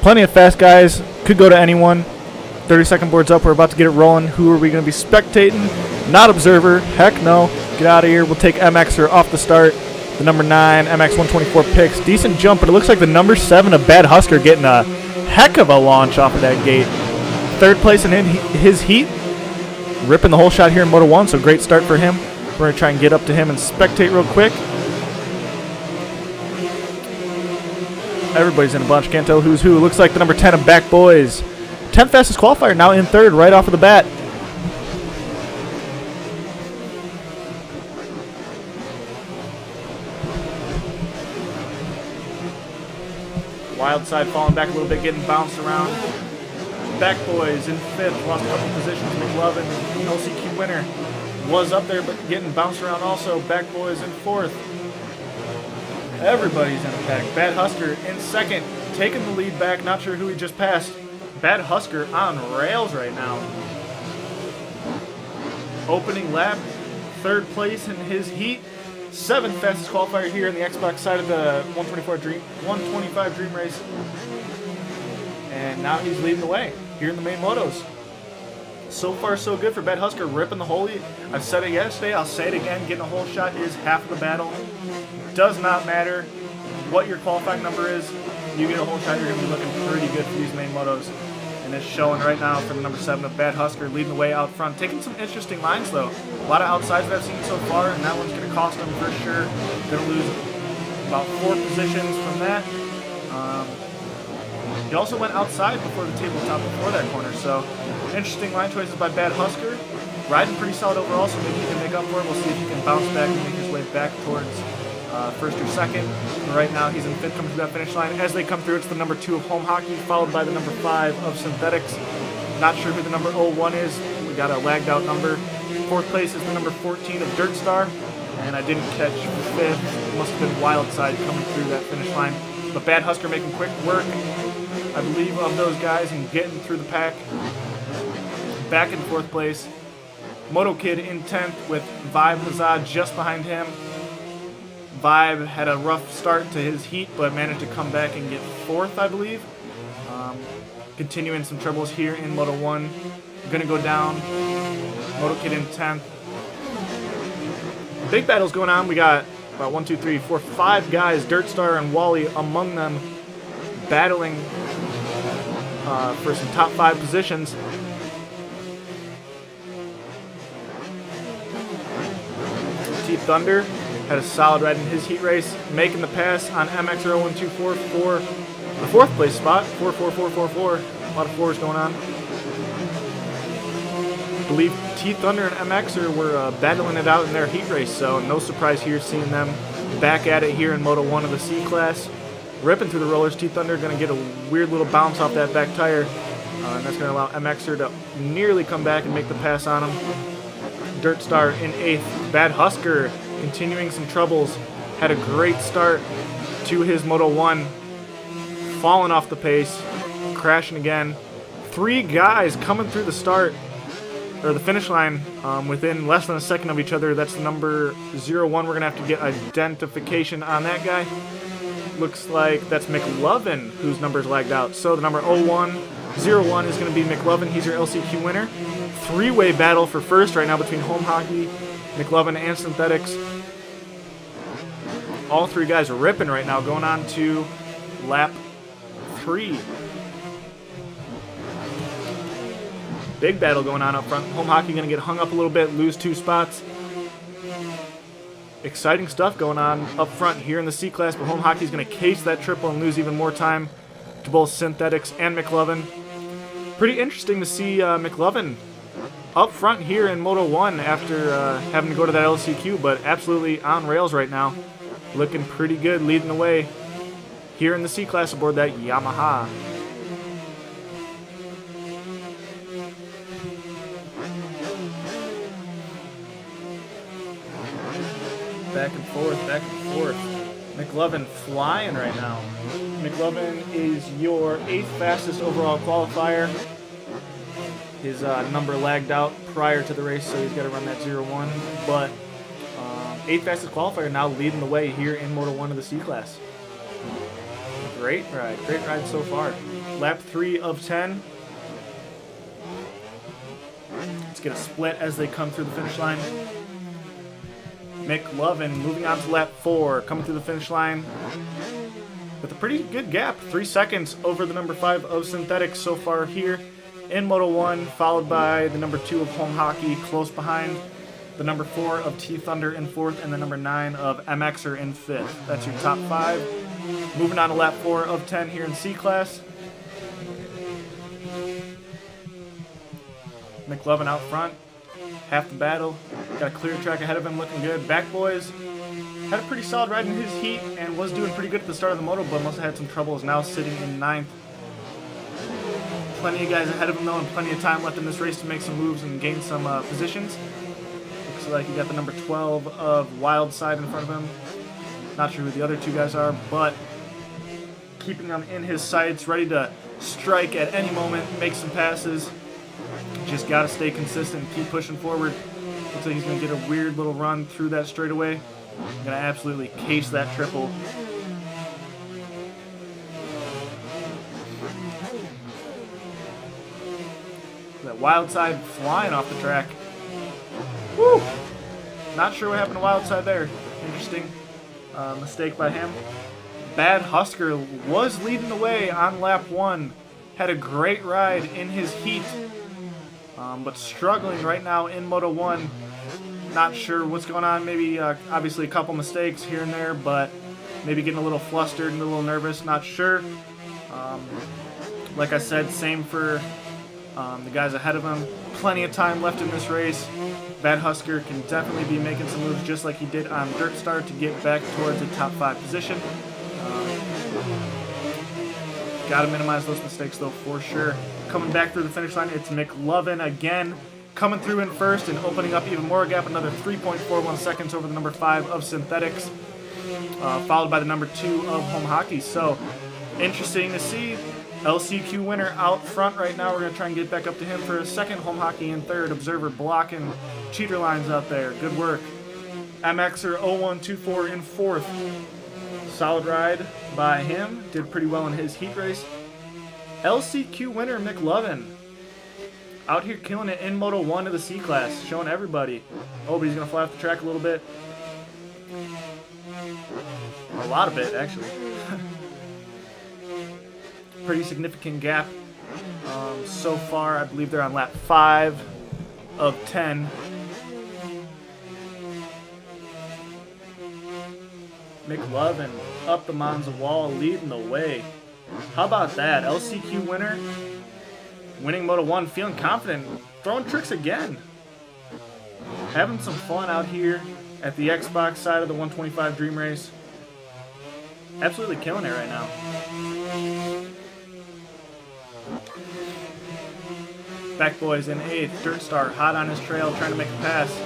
Plenty of fast guys. Could go to anyone. 30-second boards up. We're about to get it rolling. Who are we going to be spectating? Not observer. Heck no. Get out of here. We'll take MXer off the start. The number 9, MX124 picks. Decent jump, but it looks like the number 7 of Bad Husker getting a heck of a launch off of that gate. Third place in his Heat. Ripping the whole shot here in Moto 1, so great start for him. We're going to try and get up to him and spectate real quick. Everybody's in a bunch. Can't tell who's who. Looks like the number 10 of Back Boys. 10th fastest qualifier, now in third right off of the bat. Wildside falling back a little bit, getting bounced around. Back Boys in 5th, lost a couple positions. McLovin, LCQ winner, was up there but getting bounced around also. Back Boys in 4th. Everybody's in the pack. Bad Husker in 2nd, taking the lead back. Not sure who he just passed. Bad Husker on rails right now. Opening lap, 3rd place in his Heat. 7th fastest qualifier here in the Xbox side of the 125 Dream Race. And now he's leading the way here in the main motos. So far, so good for Bad Husker, ripping the whole lead. I've said it yesterday, I'll say it again, getting a whole shot is half of the battle. Does not matter what your qualifying number is. You get a whole shot, you're going to be looking pretty good for these main motos. And it's showing right now for the number 7 of Bad Husker, leading the way out front. Taking some interesting lines, though. A lot of outsides that I've seen so far, and that one's going to cost them for sure. Going to lose about 4 positions from that. He also went outside before the tabletop before that corner, so interesting line choices by Bad Husker. Riding pretty solid overall, so maybe he can make up for it. We'll see if he can bounce back and make his way back towards 1st or 2nd. And right now he's in 5th, coming through that finish line. As they come through, it's the number 2 of Home Hockey, followed by the number 5 of Synthetics. Not sure who the number 01 is. We got a lagged out number. 4th place is the number 14 of Dirt Star. And I didn't catch 5th. It must have been Wildside coming through that finish line. But Bad Husker making quick work, I believe, of those guys and getting through the pack. Back in 4th place. Moto Kid in 10th with Vibe Hazard just behind him. Vibe had a rough start to his heat, but managed to come back and get 4th, I believe. Continuing some troubles here in Moto 1. Gonna go down. Moto Kid in 10th. Big battles going on. We got about 1, 2, 3, 4, 5 guys, Dirt Star and Wally among them, battling for some top 5 positions. Teeth Thunder had a solid ride in his heat race, making the pass on MXer0124 for the 4th place spot. 4, 4, 4, 4, 4. A lot of 4s going on. I believe Teeth Thunder and MXer were battling it out in their heat race, so no surprise here seeing them back at it here in Moto 1 of the C class. Ripping through the rollers. Teeth Thunder going to get a weird little bounce off that back tire, and that's going to allow MXer to nearly come back and make the pass on him. Dirt Star in 8th. Bad Husker continuing some troubles. Had a great start to his Moto 1. Falling off the pace. Crashing again. 3 guys coming through the start, or the finish line, within less than a second of each other. That's the number 01. We're going to have to get identification on that guy. Looks like that's McLovin, whose number's lagged out. So the number 01 is going to be McLovin. He's your LCQ winner. 3-way battle for first right now between Home Hockey, McLovin, and Synthetics. All 3 guys are ripping right now, going on to lap 3. Big battle going on up front. Home Hockey going to get hung up a little bit, lose 2 spots. Exciting stuff going on up front here in the C class, but Home Hockey is going to case that triple and lose even more time to both Synthetics and McLovin. Pretty interesting to see McLovin up front here in Moto 1 after having to go to that LCQ, but absolutely on rails right now. Looking pretty good, leading the way here in the C class aboard that Yamaha. Back and forth, back and forth. McLovin flying right now. McLovin is your 8th fastest overall qualifier. His number lagged out prior to the race, so he's got to run that 0-1. But 8th fastest qualifier, now leading the way here in Moto 1 of the C class. Great ride so far. Lap 3 of 10. Let's get a split as they come through the finish line. McLovin moving on to lap 4, coming through the finish line with a pretty good gap, 3 seconds over the number 5 of Synthetics so far here in Moto 1, followed by the number 2 of Home Hockey close behind, the number 4 of Teeth Thunder in 4th, and the number 9 of MXer in 5th. That's your top 5. Moving on to lap 4 of 10 here in C class. McLovin out front. Half the battle. Got a clear track ahead of him, looking good. Back boys had a pretty solid ride in his heat and was doing pretty good at the start of the moto, but must have had some troubles. Now sitting in 9th. Plenty of guys ahead of him though, and plenty of time left in this race to make some moves and gain some positions. Looks like you got the number 12 of Wild Side in front of him. Not sure who the other 2 guys are, but keeping them in his sights, ready to strike at any moment, make some passes. Just got to stay consistent and keep pushing forward. Looks like he's going to get a weird little run through that straightaway. Going to absolutely case that triple. That Wild Side flying off the track. Woo! Not sure what happened to Wild Side there. Interesting mistake by him. Bad Husker was leading the way on lap 1. Had a great ride in his heat. But struggling right now in Moto 1. Not sure what's going on. Maybe, obviously, a couple mistakes here and there, but maybe getting a little flustered and a little nervous. Not sure. Like I said, same for the guys ahead of him. Plenty of time left in this race. Bad Husker can definitely be making some moves just like he did on Dirt Star to get back towards the top 5 position. Got to minimize those mistakes, though, for sure. Coming back through the finish line, it's McLovin again. Coming through in first and opening up even more gap, another 3.41 seconds over the number 5 of Synthetics, followed by the number 2 of Home Hockey. So, interesting to see. LCQ winner out front right now. We're going to try and get back up to him for a second. Home hockey in third. Observer blocking cheater lines out there. Good work. MXer 0124 in fourth. Solid ride by him. Did pretty well in his heat race. LCQ winner McLovin out here killing it in Moto 1 of the C class. Showing everybody. Oh, but he's going to fly off the track a little bit. A lot of it, actually. Pretty significant gap so far. I believe they're on lap 5 of 10. McLovin up the Monza wall, leading the way. How about that? LCQ winner, winning Moto 1, feeling confident, throwing tricks again. Having some fun out here at the Xbox side of the 125 Dream Race. Absolutely killing it right now. Backboys in 8th. Dirt Star hot on his trail, trying to make a pass.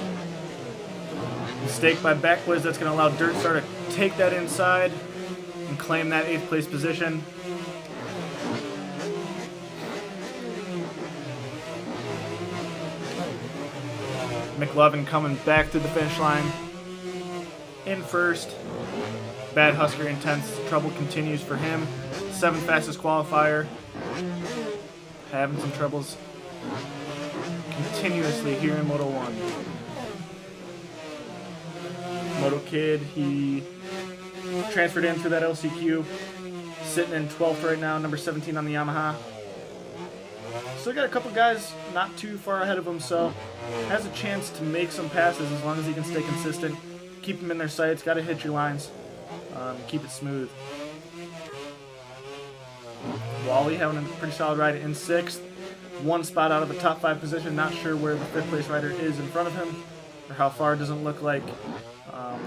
Mistake by Backboys that's going to allow Dirt Star to take that inside and claim that 8th place position. McLovin coming back to the finish line in first. Bad Husker intense trouble continues for him. 7th fastest qualifier. Having some troubles continuously here in Moto 1. Moto Kid, he transferred in through that LCQ. Sitting in 12th right now, number 17 on the Yamaha. Still got a couple guys not too far ahead of him, so has a chance to make some passes as long as he can stay consistent. Keep them in their sights, got to hit your lines. Keep it smooth. Wally having a pretty solid ride in 6th. 1 spot out of the top 5 position. Not sure where the 5th place rider is in front of him or how far. It doesn't look like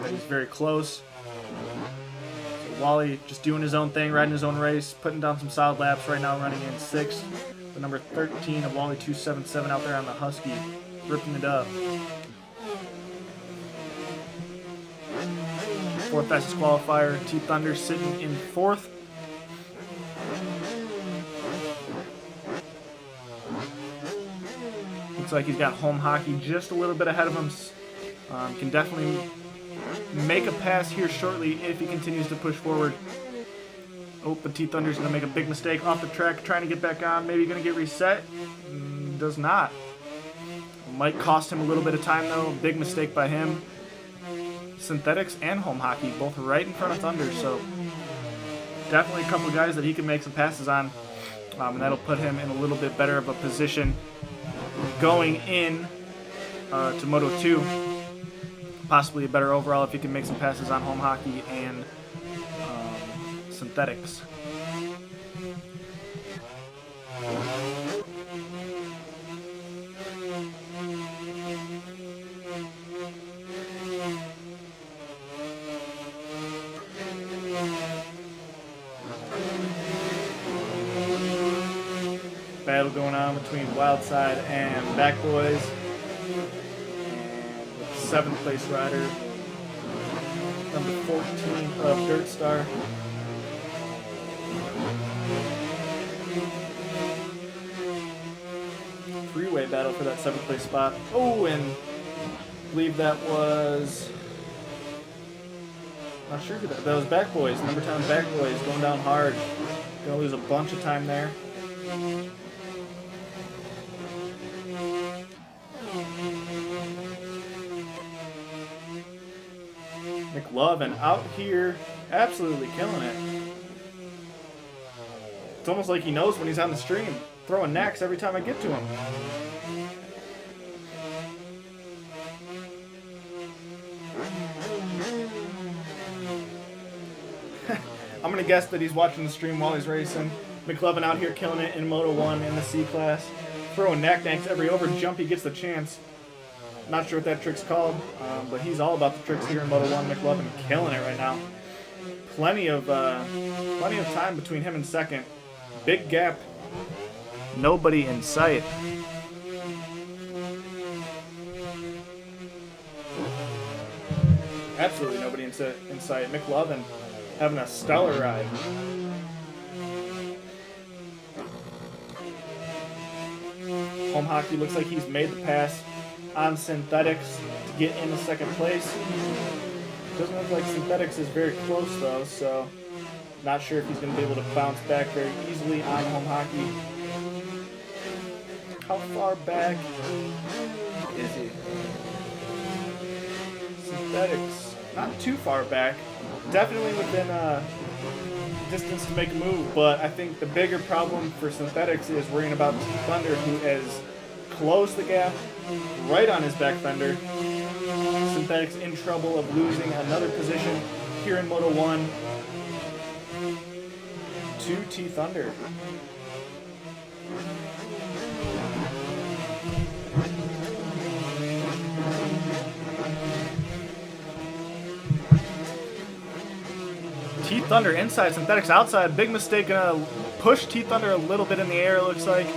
that he's very close. So Wally just doing his own thing, riding his own race, putting down some solid laps right now, running in 6th. The number 13 of Wally 277 out there on the Husky, ripping it up. 4th fastest qualifier, T Thunder sitting in 4th. Looks like he's got home hockey just a little bit ahead of him. Can definitely make a pass here shortly if he continues to push forward. Oh, but T Thunder's going to make a big mistake off the track, trying to get back on. Maybe going to get reset. Does not. Might cost him a little bit of time, though. Big mistake by him. Synthetics and home hockey, both right in front of Thunder, so definitely a couple guys that he can make some passes on, and that'll put him in a little bit better of a position going in to Moto 2. Possibly a better overall if he can make some passes on home hockey and synthetics. Battle going on between Wildside and Backboys. And 7th place rider, number 14 of Dirt Star. Freeway battle for that 7th place spot. Oh, and I believe that was, not sure who that was. Backboys, number 10 Backboys going down hard. Gonna lose a bunch of time there. McLovin out here, absolutely killing it. It's almost like he knows when he's on the stream, throwing knacks every time I get to him. I'm going to guess that he's watching the stream while he's racing. McLovin out here killing it in Moto 1 in the C class. Throwing knacks every over jump he gets the chance. Not sure what that trick's called, but he's all about the tricks here in Moto 1. McLovin killing it right now. Plenty of time between him and second. Big gap. Nobody in sight. Absolutely nobody in sight. McLovin having a stellar ride. Home Hockey looks like he's made the pass on Synthetics to get into second place. Doesn't look like Synthetics is very close though, so not sure if he's going to be able to bounce back very easily on Home Hockey. How far back is he? Synthetics, not too far back. Definitely within distance to make a move, but I think the bigger problem for Synthetics is worrying about Thunder, who has closed the gap right on his back fender. Synthetics in trouble of losing another position here in Moto 1 to T Thunder. T Thunder inside, Synthetics outside. Big mistake, gonna push T Thunder a little bit in the air, it looks like.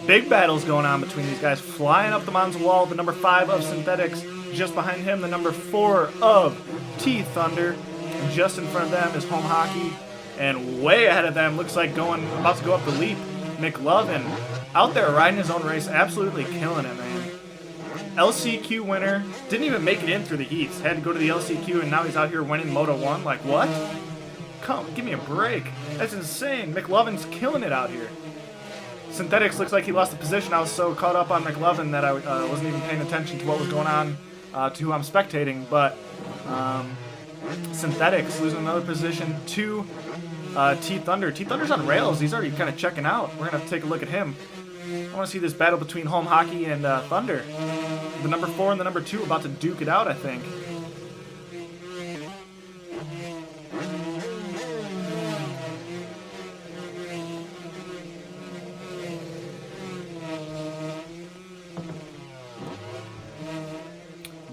Big battles going on between these guys. Flying up the Mons wall, the number 5 of Synthetics. Just behind him, the number 4 of T Thunder. Just in front of them is Home Hockey. And way ahead of them, looks like about to go up the leap, McLovin. Out there riding his own race, absolutely killing it, man. LCQ winner. Didn't even make it in through the heats. Had to go to the LCQ, and now he's out here winning Moto 1. Like, what? Come, give me a break. That's insane. McLovin's killing it out here. Synthetics looks like he lost the position. I was so caught up on McLovin that I wasn't even paying attention to what was going on, to who I'm spectating. But Synthetics losing another position to T Thunder. T Thunder's on rails. He's already kind of checking out. We're going to have to take a look at him. I want to see this battle between Home Hockey and Thunder. The number 4 and the number 2 about to duke it out, I think.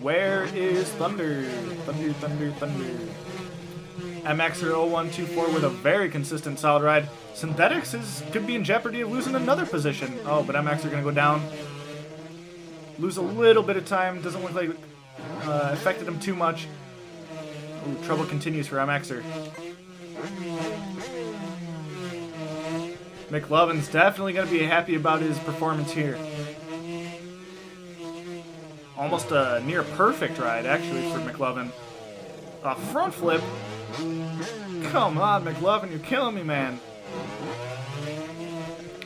Where is Thunder? Thunder. MXer0124 with a very consistent solid ride. Synthetics could be in jeopardy of losing another position. Oh, but MXer going to go down. Lose a little bit of time. Doesn't look like it affected him too much. Ooh, trouble continues for MXer. McLovin's definitely going to be happy about his performance here. Almost a near perfect ride, actually, for McLovin. A front flip. Come on, McLovin, you're killing me, man.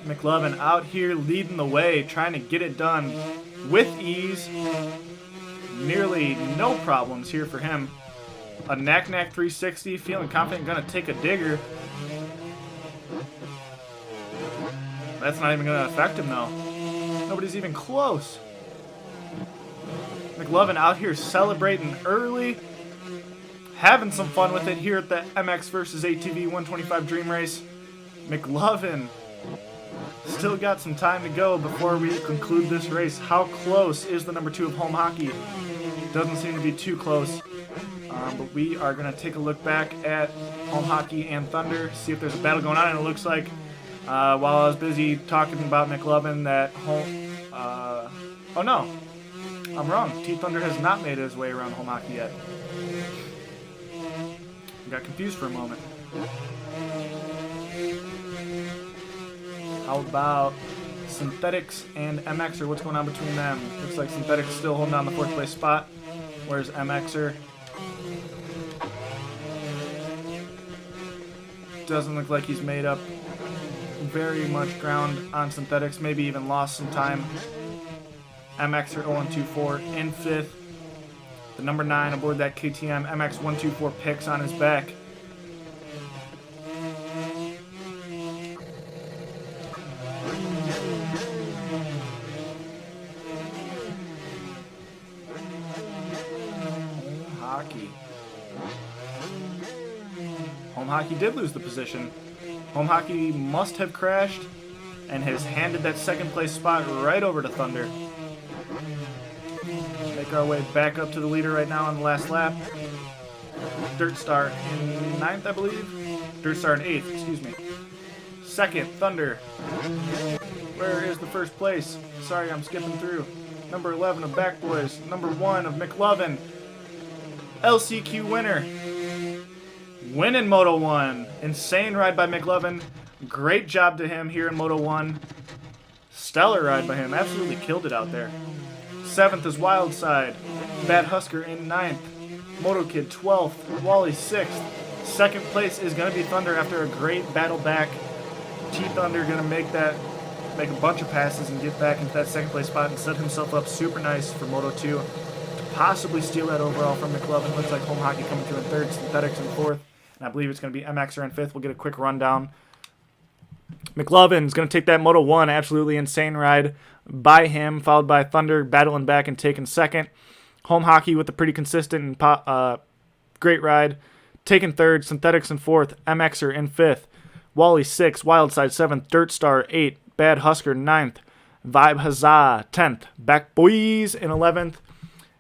McLovin out here leading the way, trying to get it done with ease. Nearly no problems here for him. A knack-knack 360, feeling confident, gonna take a digger. That's not even gonna affect him, though. Nobody's even close. McLovin out here celebrating early, having some fun with it here at the MXvsATV 125 Dream Race. McLovin still got some time to go before we conclude this race. How close is the number 2 of Home Hockey? Doesn't seem to be too close, but we are going to take a look back at Home Hockey and Thunder, see if there's a battle going on, and it looks like while I was busy talking about McLovin that oh no, I'm wrong. T Thunder has not made his way around Home Hockey yet. I got confused for a moment. How about Synthetics and MXer? What's going on between them? Looks like Synthetics still holding down the 4th place spot. Where's MXer? Doesn't look like he's made up very much ground on Synthetics. Maybe even lost some time. MXer 0124 in 5th. The number 9 aboard that KTM MX124 picks on his back. Home Hockey did lose the position. Home Hockey must have crashed and has handed that 2nd place spot right over to Thunder. Make our way back up to the leader right now on the last lap. Dirt Star in 9th, I believe. Dirt Star in 8th, excuse me. 2nd, Thunder. Where is the 1st place? Sorry, I'm skipping through. Number 11 of Back Boys. Number 1 of McLovin. LCQ winner. Winning Moto 1. Insane ride by McLovin. Great job to him here in Moto 1. Stellar ride by him. Absolutely killed it out there. 7th is Wildside. Bad Husker in 9th. Moto Kid 12th. Wally 6th. Second place is going to be Thunder after a great battle back. T Thunder going to make a bunch of passes and get back into that second place spot and set himself up super nice for Moto 2 to possibly steal that overall from McLovin. Looks like Home Hockey coming through in 3rd, Synthetics in 4th, and I believe it's going to be MXer in 5th. We'll get a quick rundown. McLovin's going to take that Moto 1, absolutely insane ride by him, followed by Thunder battling back and taking 2nd. Home Hockey with a pretty consistent and great ride, taking 3rd, Synthetics in 4th, MXer in 5th, Wally 6th, Wildside 7th, Dirt Star 8th, Bad Husker 9th, Vibe Huzzah 10th, Back Boys in 11th,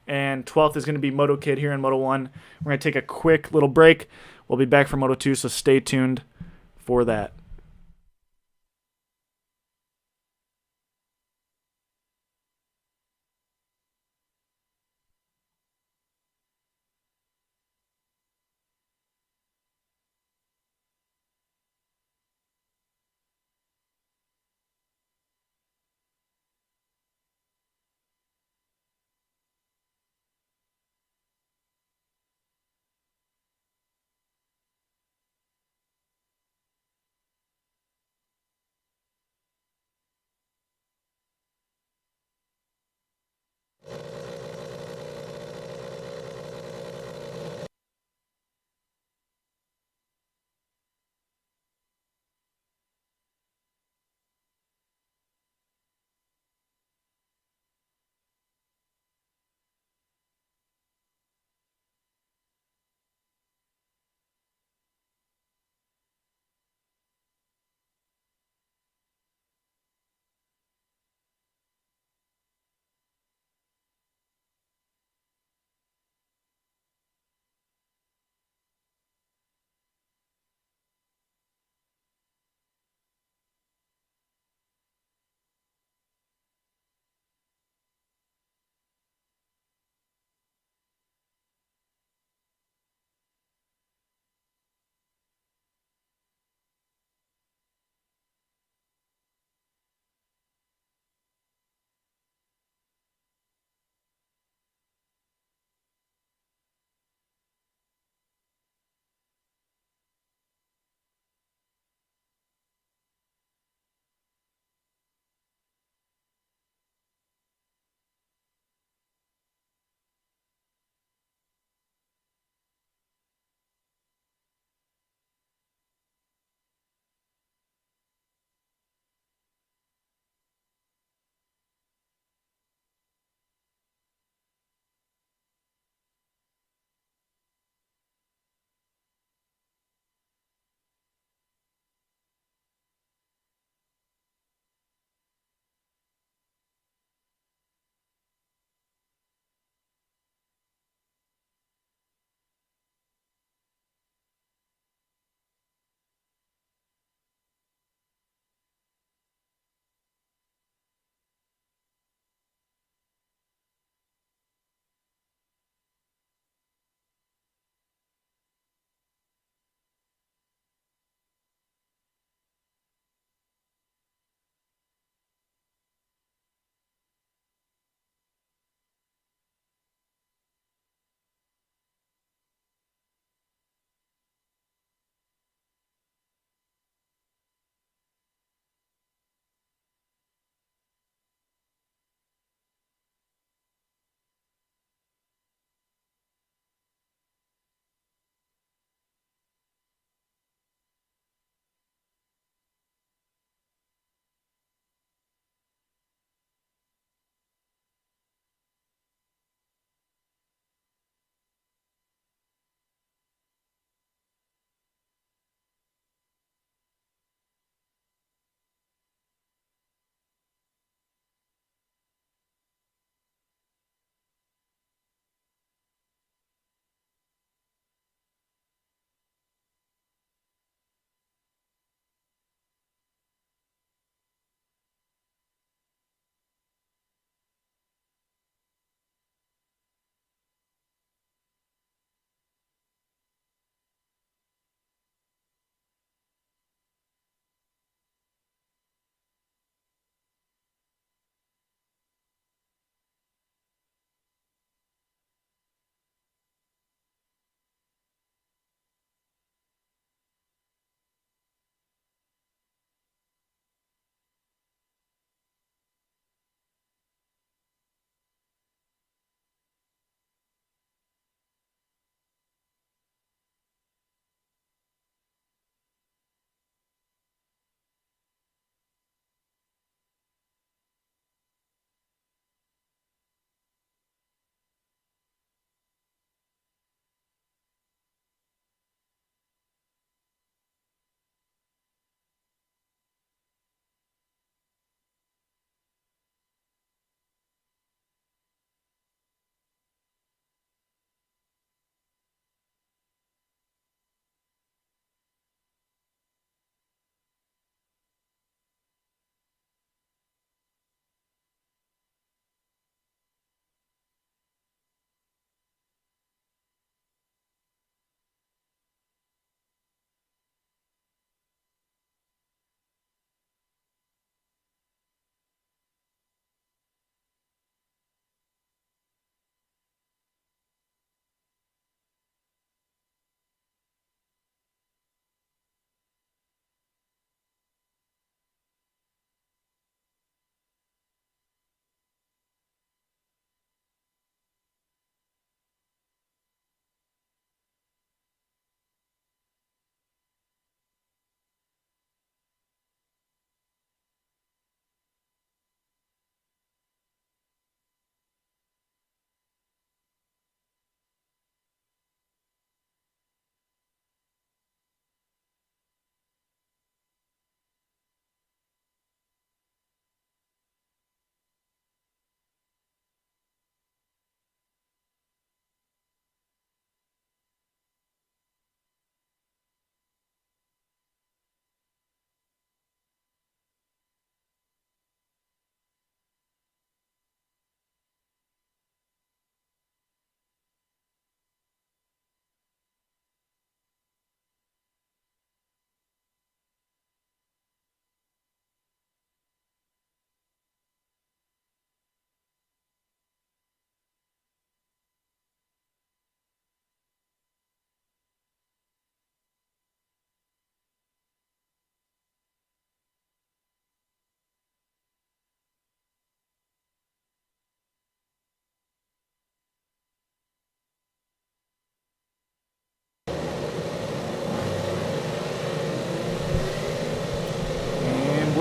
and 12th is going to be Moto Kid here in Moto 1. We're going to take a quick little break. We'll be back for Moto 2, so stay tuned for that.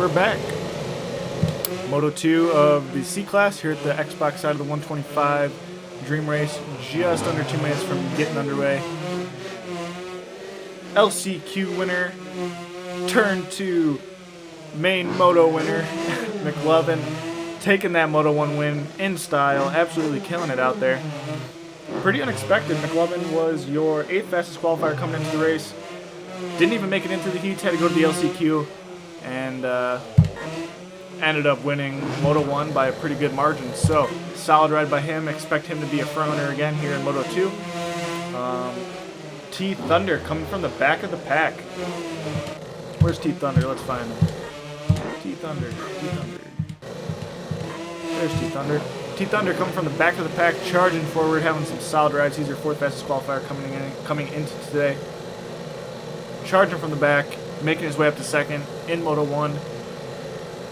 we're back. Moto 2 of the C-Class here at the Xbox side of the 125 Dream Race, just under 2 minutes from getting underway. LCQ winner, turn 2 main Moto winner, McLovin, taking that Moto 1 win in style, absolutely killing it out there. Pretty unexpected. McLovin was your 8th fastest qualifier coming into the race. Didn't even make it into the heats, had to go to the LCQ, and ended up winning Moto 1 by a pretty good margin. So, solid ride by him. Expect him to be a front runner again here in Moto 2. T Thunder coming from the back of the pack. Where's T Thunder? Let's find him. T Thunder. There's T Thunder. T Thunder coming from the back of the pack, charging forward, having some solid rides. He's your 4th fastest qualifier coming into today. Charging from the back, making his way up to 2nd in Moto 1.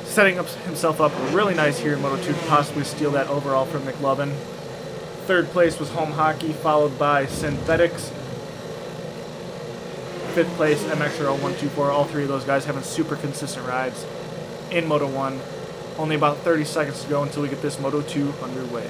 Setting up himself up really nice here in Moto 2 to possibly steal that overall from McLovin. 3rd place was Home Hockey, followed by Synthetics. 5th place, MXvsATV. All 3 of those guys having super consistent rides in Moto 1. Only about 30 seconds to go until we get this Moto 2 underway.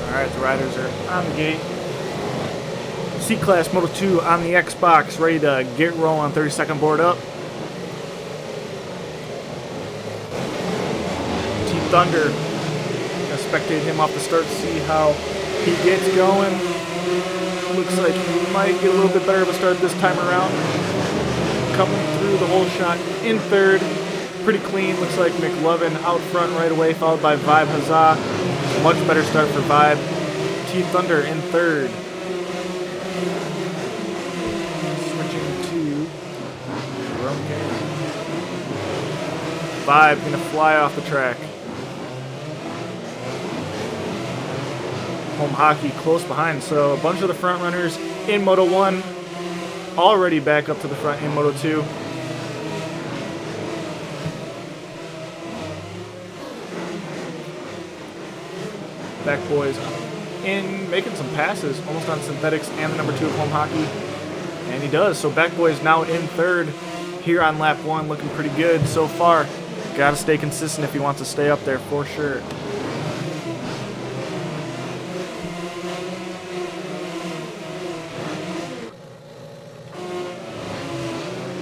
Alright, the riders are on the gate. C-Class Moto 2 on the Xbox, ready to get rolling. 30-second board up. T Thunder, gonna spectate him off the start to see how he gets going. Looks like he might get a little bit better of a start this time around. Coming through the whole shot in 3rd. Pretty clean. Looks like McLovin out front right away, followed by Vibe Huzzah. Much better start for Vibe. T Thunder in 3rd. Switching to Drunken. Vibe gonna fly off the track. Home Hockey close behind. So a bunch of the front runners in Moto 1 already back up to the front in Moto 2. Back boys in making some passes, almost on Synthetics and the number 2 of Home Hockey. And he does. So back boys now in 3rd here on lap 1, looking pretty good so far. Gotta stay consistent if he wants to stay up there for sure.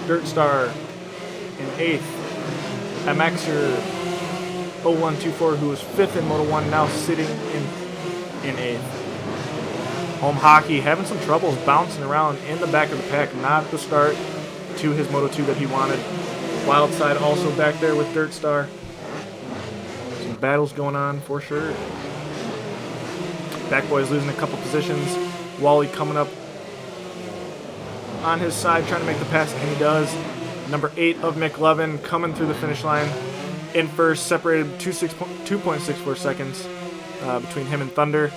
Dirt Star in 8th. MXer 0124, who was 5th in Moto 1, now sitting in 8th. Home Hockey having some troubles bouncing around in the back of the pack, not the start to his Moto 2 that he wanted. Wildside also back there with Dirt Star. Some battles going on for sure. Backboy's losing a couple positions. Wally coming up on his side, trying to make the pass, and he does. Number 8 of McLovin coming through the finish line in 1st, separated 2.64 seconds between him and Thunder,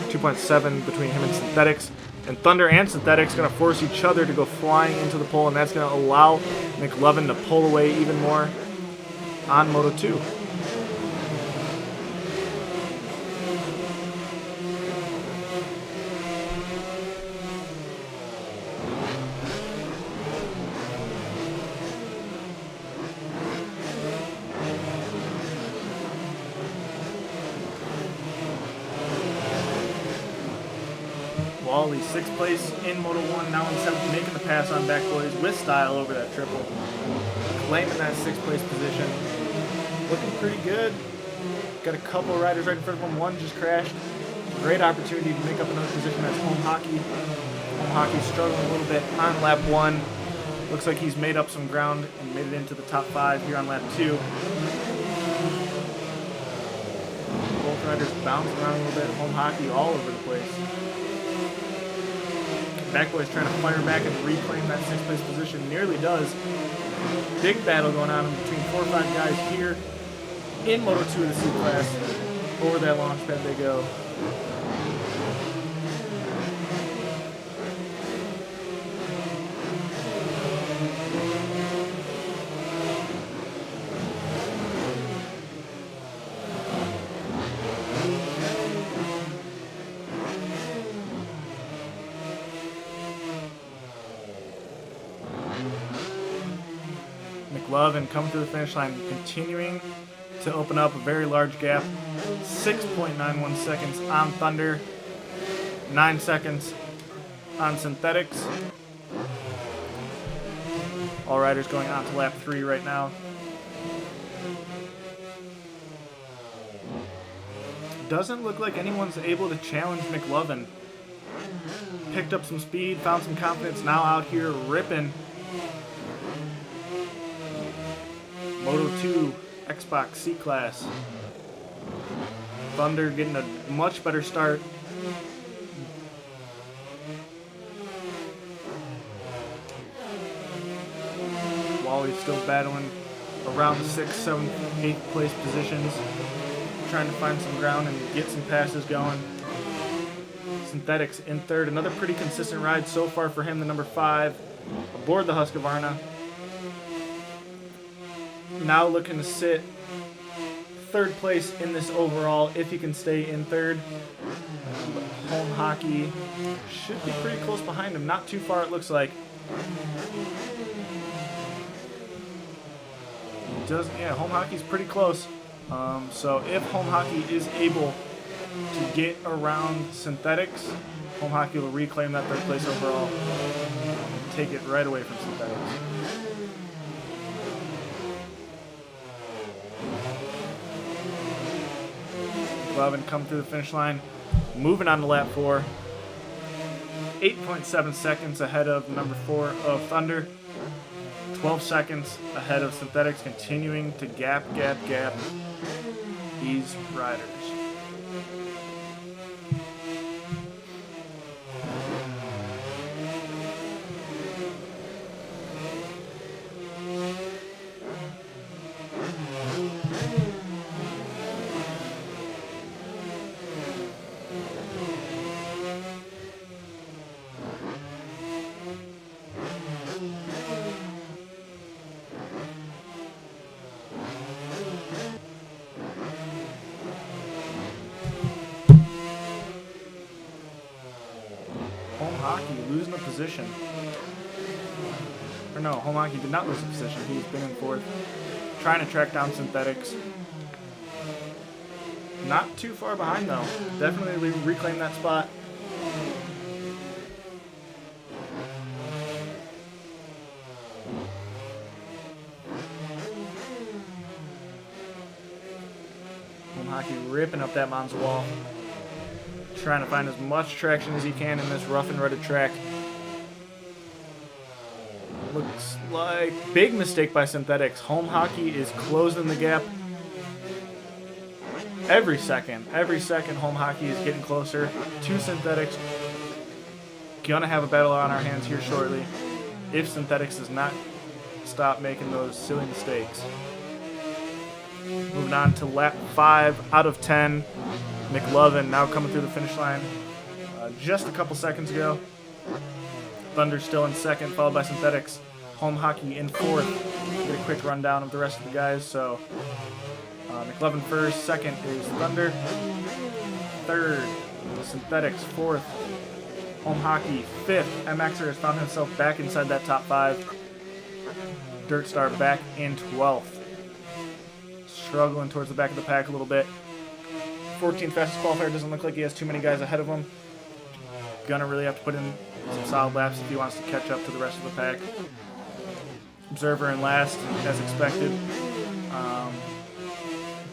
2.7 between him and Synthetics. And Thunder and Synthetics going to force each other to go flying into the pole, and that's going to allow McLovin to pull away even more on Moto 2. Wally, 6th place in Moto 1, now in 7th, making the pass on back boys with style over that triple. Claiming that 6th place position. Looking pretty good. Got a couple of riders right in front of him. One just crashed. Great opportunity to make up another position. That's Home Hockey. Home Hockey struggling a little bit on lap 1. Looks like he's made up some ground and made it into the top 5 here on lap 2. Both riders bouncing around a little bit. Home Hockey all over the place. Back boys trying to fire back and reclaim that 6th place position. Nearly does. Big battle going on between 4 or 5 guys here in Moto 2 of the C class. Over that launch pad they go. MXvsATV coming to the finish line, continuing to open up a very large gap. 6.91 seconds on Thunder, 9 seconds on Synthetics. All riders going on to lap 3 right now. Doesn't look like anyone's able to challenge MXvsATV. Picked up some speed, found some confidence, now out here ripping. Moto 2 Xbox C class. Thunder getting a much better start. Wally's still battling around the 6th, 7th, 8th place positions, trying to find some ground and get some passes going. Synthetics in 3rd, another pretty consistent ride so far for him, the number 5, aboard the Husqvarna. Now looking to sit 3rd place in this overall if he can stay in 3rd. Home Hockey should be pretty close behind him, not too far it looks like. Home Hockey's pretty close. So if Home Hockey is able to get around Synthetics, Home Hockey will reclaim that 3rd place overall and take it right away from Synthetics. MXvsATV come through the finish line, moving on to lap 4. 8.7 seconds ahead of number 4 of Thunder. 12 seconds ahead of Synthetics, continuing to gap these riders. Losing a position. Or no, Home Hockey did not lose a position. He's been in 4th. Trying to track down Synthetics. Not too far behind though. Definitely reclaim that spot. Home Hockey ripping up that Monza wall. Trying to find as much traction as he can in this rough and rutted track. Looks like big mistake by Synthetics. Home Hockey is closing the gap every second. Every second Home Hockey is getting closer to Synthetics. Gonna have a battle on our hands here shortly if Synthetics does not stop making those silly mistakes. Moving on to lap 5 out of 10. MXvsATV now coming through the finish line just a couple seconds ago. Thunder still in 2nd, followed by Synthetics. Home Hockey in 4th. Get a quick rundown of the rest of the guys. So MXvsATV 1st, 2nd is Thunder. 3rd, Synthetics 4th. Home Hockey 5th. MXer has found himself back inside that top 5. Dirt Star back in 12th. Struggling towards the back of the pack a little bit. 14th fastest qualifier, doesn't look like he has too many guys ahead of him. going to really have to put in some solid laps if he wants to catch up to the rest of the pack. Observer in last, as expected.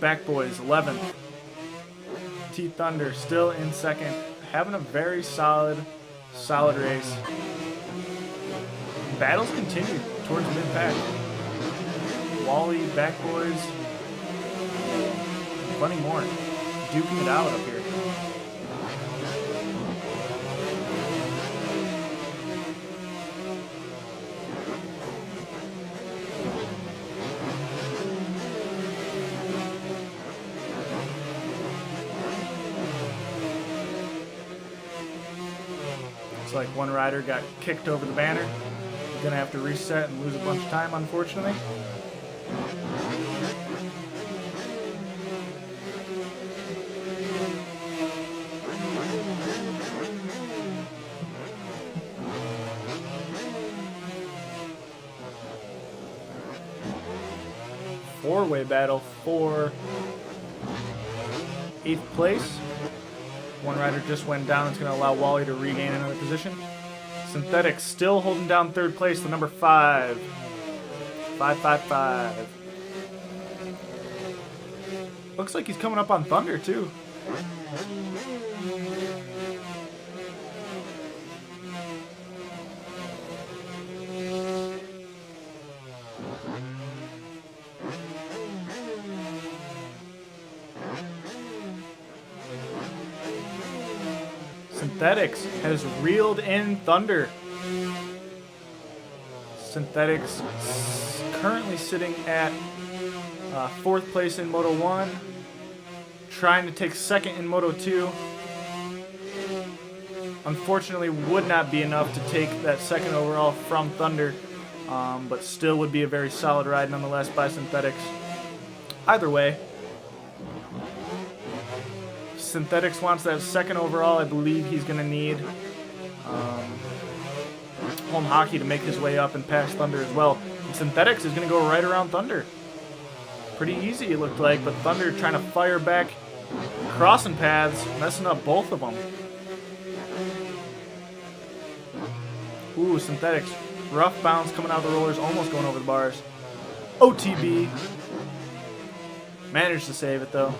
Back Boys, 11th. Thunder still in second. Having a very solid race. Battles continue towards mid-pack. Wally, Back Boys, plenty more. Duking it out up here. Looks like one rider got kicked over the banner. Gonna have to reset and lose a bunch of time, unfortunately. Four-way battle for 8th place. One rider just went down. It's going to allow Wally to regain another position. Synthetic still holding down 3rd place, the number 5. 555. Looks like he's coming up on Thunder, too. Synthetics has reeled in Thunder. Synthetics currently sitting at 4th place in Moto 1, trying to take 2nd in Moto 2. Unfortunately, would not be enough to take that 2nd overall from Thunder, but still would be a very solid ride nonetheless by Synthetics. Either way, Synthetics wants that 2nd overall. I believe he's going to need home hockey to make his way up and pass Thunder as well. And Synthetics is going to go right around Thunder. Pretty easy, it looked like, but Thunder trying to fire back, crossing paths, messing up both of them. Ooh, Synthetics. Rough bounce coming out of the rollers, almost going over the bars. OTB. Managed to save it, though.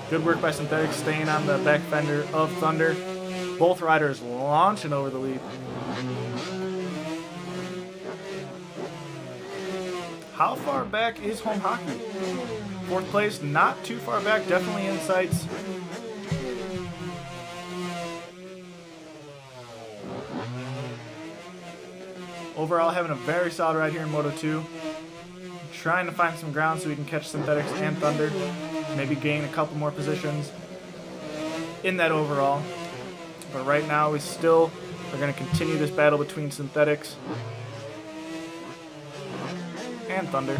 Good work by Synthetics, staying on the back fender of Thunder. Both riders launching over the lead. How far back is home hockey? 4th place, not too far back, definitely in sights. Overall, having a very solid ride here in Moto 2. Trying to find some ground so we can catch Synthetics and Thunder. Maybe gain a couple more positions in that overall. But right now, we still are going to continue this battle between Synthetics and Thunder.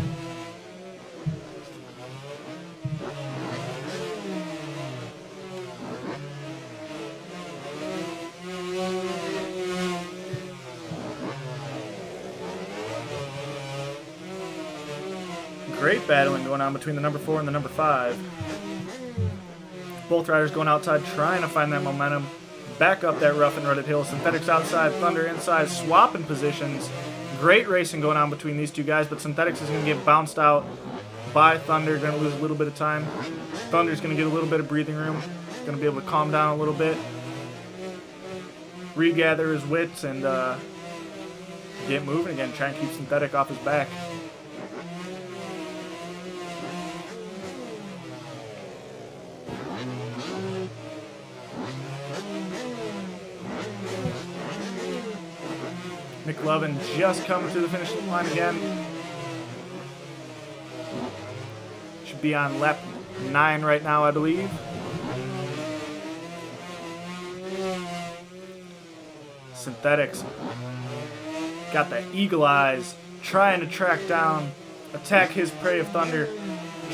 Great battling going on between the number 4 and the number 5. Both riders going outside, trying to find that momentum. Back up that rough and rutted hill. Synthetics outside, Thunder inside, swapping positions. Great racing going on between these two guys, but Synthetics is going to get bounced out by Thunder. Going to lose a little bit of time. Thunder's going to get a little bit of breathing room. Going to be able to calm down a little bit. Regather his wits and get moving again. Try and keep Synthetic off his back. McLovin just coming to the finish line again. Should be on lap 9 right now, I believe. Synthetics got the eagle eyes, trying to track down, attack his prey of Thunder,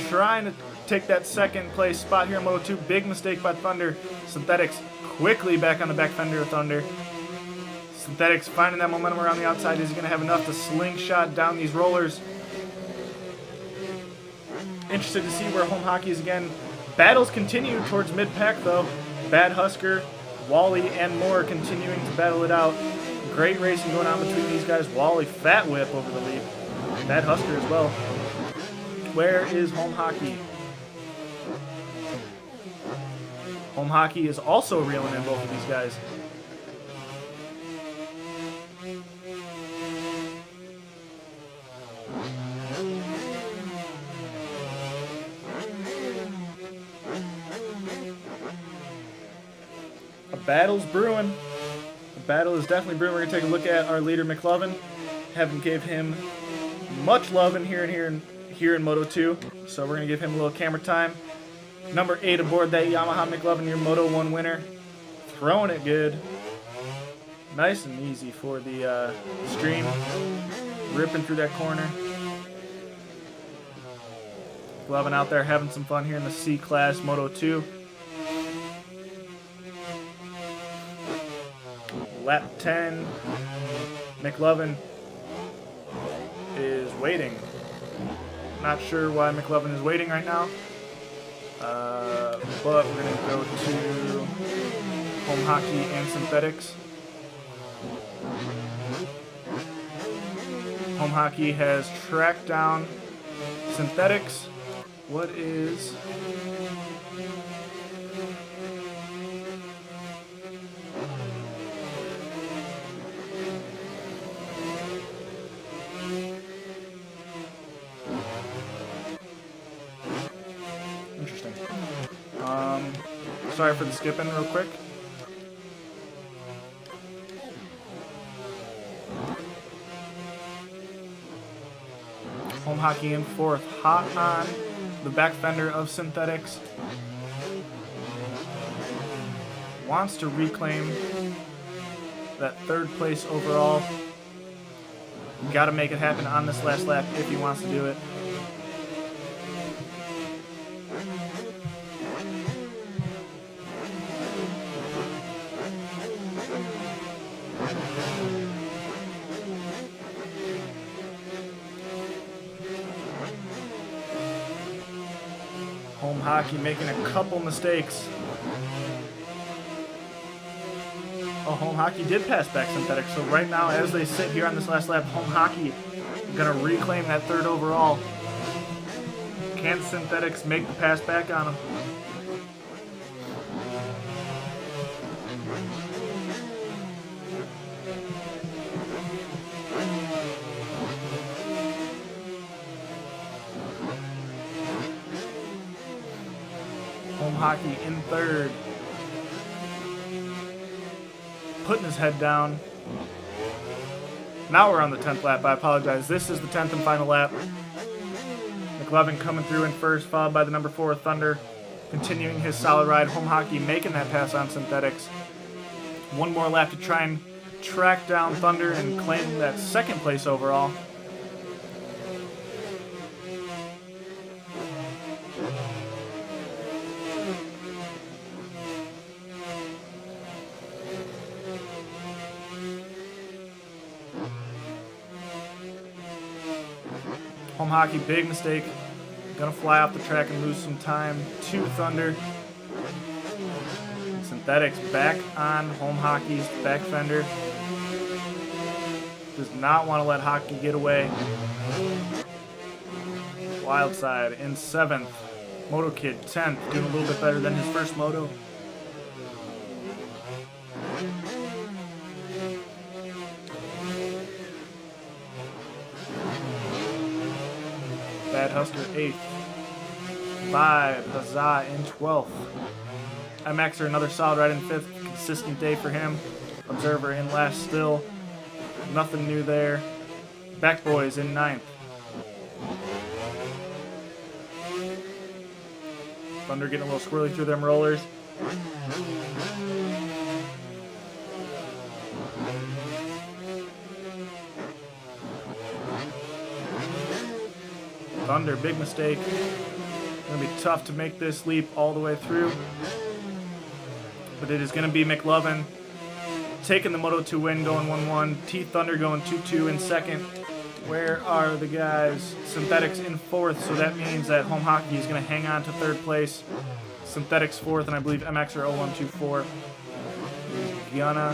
trying to take that 2nd place spot here in Moto 2. Big mistake by Thunder. Synthetics quickly back on the back fender of Thunder. Synthetics finding that momentum around the outside. Is he going to have enough to slingshot down these rollers? Interested to see where home hockey is again. Battles continue towards mid-pack, though. Bad Husker Wally and Moore continuing to battle it out. Great racing going on between these guys. Wally, fat whip over the lead. Bad Husker as well. Where is Home Hockey? Home Hockey is also reeling in both of these guys. A battle's brewing. A battle is definitely brewing. We're going to take a look at our leader, McLovin. Haven't gave him much love in here in Moto 2, so we're going to give him a little camera time. Number 8 aboard that Yamaha McLovin, your Moto 1 winner. Throwing it good. Nice and easy for the stream. Ripping through that corner. McLovin out there having some fun here in the C-Class Moto 2. Lap 10. McLovin is waiting. Not sure why McLovin is waiting right now. But we're going to go to Home Hockey and Synthetics. Home Hockey has tracked down Synthetics. What is... Interesting. Sorry for the skipping real quick. Home Hockey in 4th, hot on the back fender of Synthetics. Wants to reclaim that 3rd place overall. Got to make it happen on this last lap if he wants to do it. Home Hockey making a couple mistakes. Oh, Home Hockey did pass back Synthetics. So right now, as they sit here on this last lap, Home Hockey going to reclaim that 3rd overall. Can Synthetics make the pass back on him? Home Hockey in 3rd. Putting his head down. Now we're on the 10th lap. I apologize. This is the 10th and final lap. McLovin coming through in 1st, followed by the number 4 Thunder. Continuing his solid ride. Home Hockey making that pass on Synthetics. One more lap to try and track down Thunder and claim that 2nd place overall. Home Hockey, big mistake. Gonna fly off the track and lose some time to Thunder. Synthetics back on Home Hockey's back fender. Does not want to let Hockey get away. Wildside in 7th. Moto Kid 10th, doing a little bit better than his first moto. Bad Husker 8th. 5, Huzzah in 12th. MXer another solid ride in 5th. Consistent day for him. Observer in last still. Nothing new there. Back Boys in 9th. Thunder getting a little squirrely through them rollers. Thunder, big mistake. Gonna be tough to make this leap all the way through. But it is gonna be McLovin taking the Moto 2 win, going 1-1. T Thunder going 2-2 in 2nd. Where are the guys? Synthetics in 4th, so that means that Home Hockey is gonna hang on to 3rd place. Synthetics 4th, and I believe MXer 0124. gonna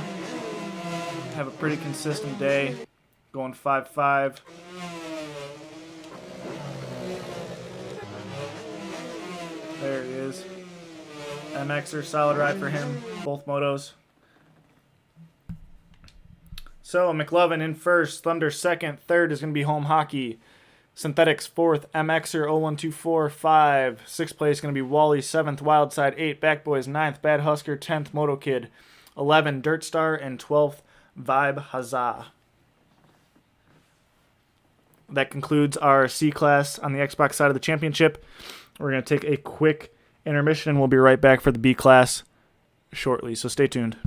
have a pretty consistent day, going 5.5. There he is. MXer, solid ride for him, both motos. So McLovin in first, Thunder second, third is going to be Home Hockey. Synthetics fourth, MXer 01245. Sixth place going to be Wally, seventh Wildside, 8 Backboys, 9th Bad Husker, 10th Moto Kid, 11 Dirt Star, and 12th Vibe Huzzah. That concludes our C class on the Xbox side of the championship. We're going to take a quick intermission and we'll be right back for the B class shortly, so stay tuned.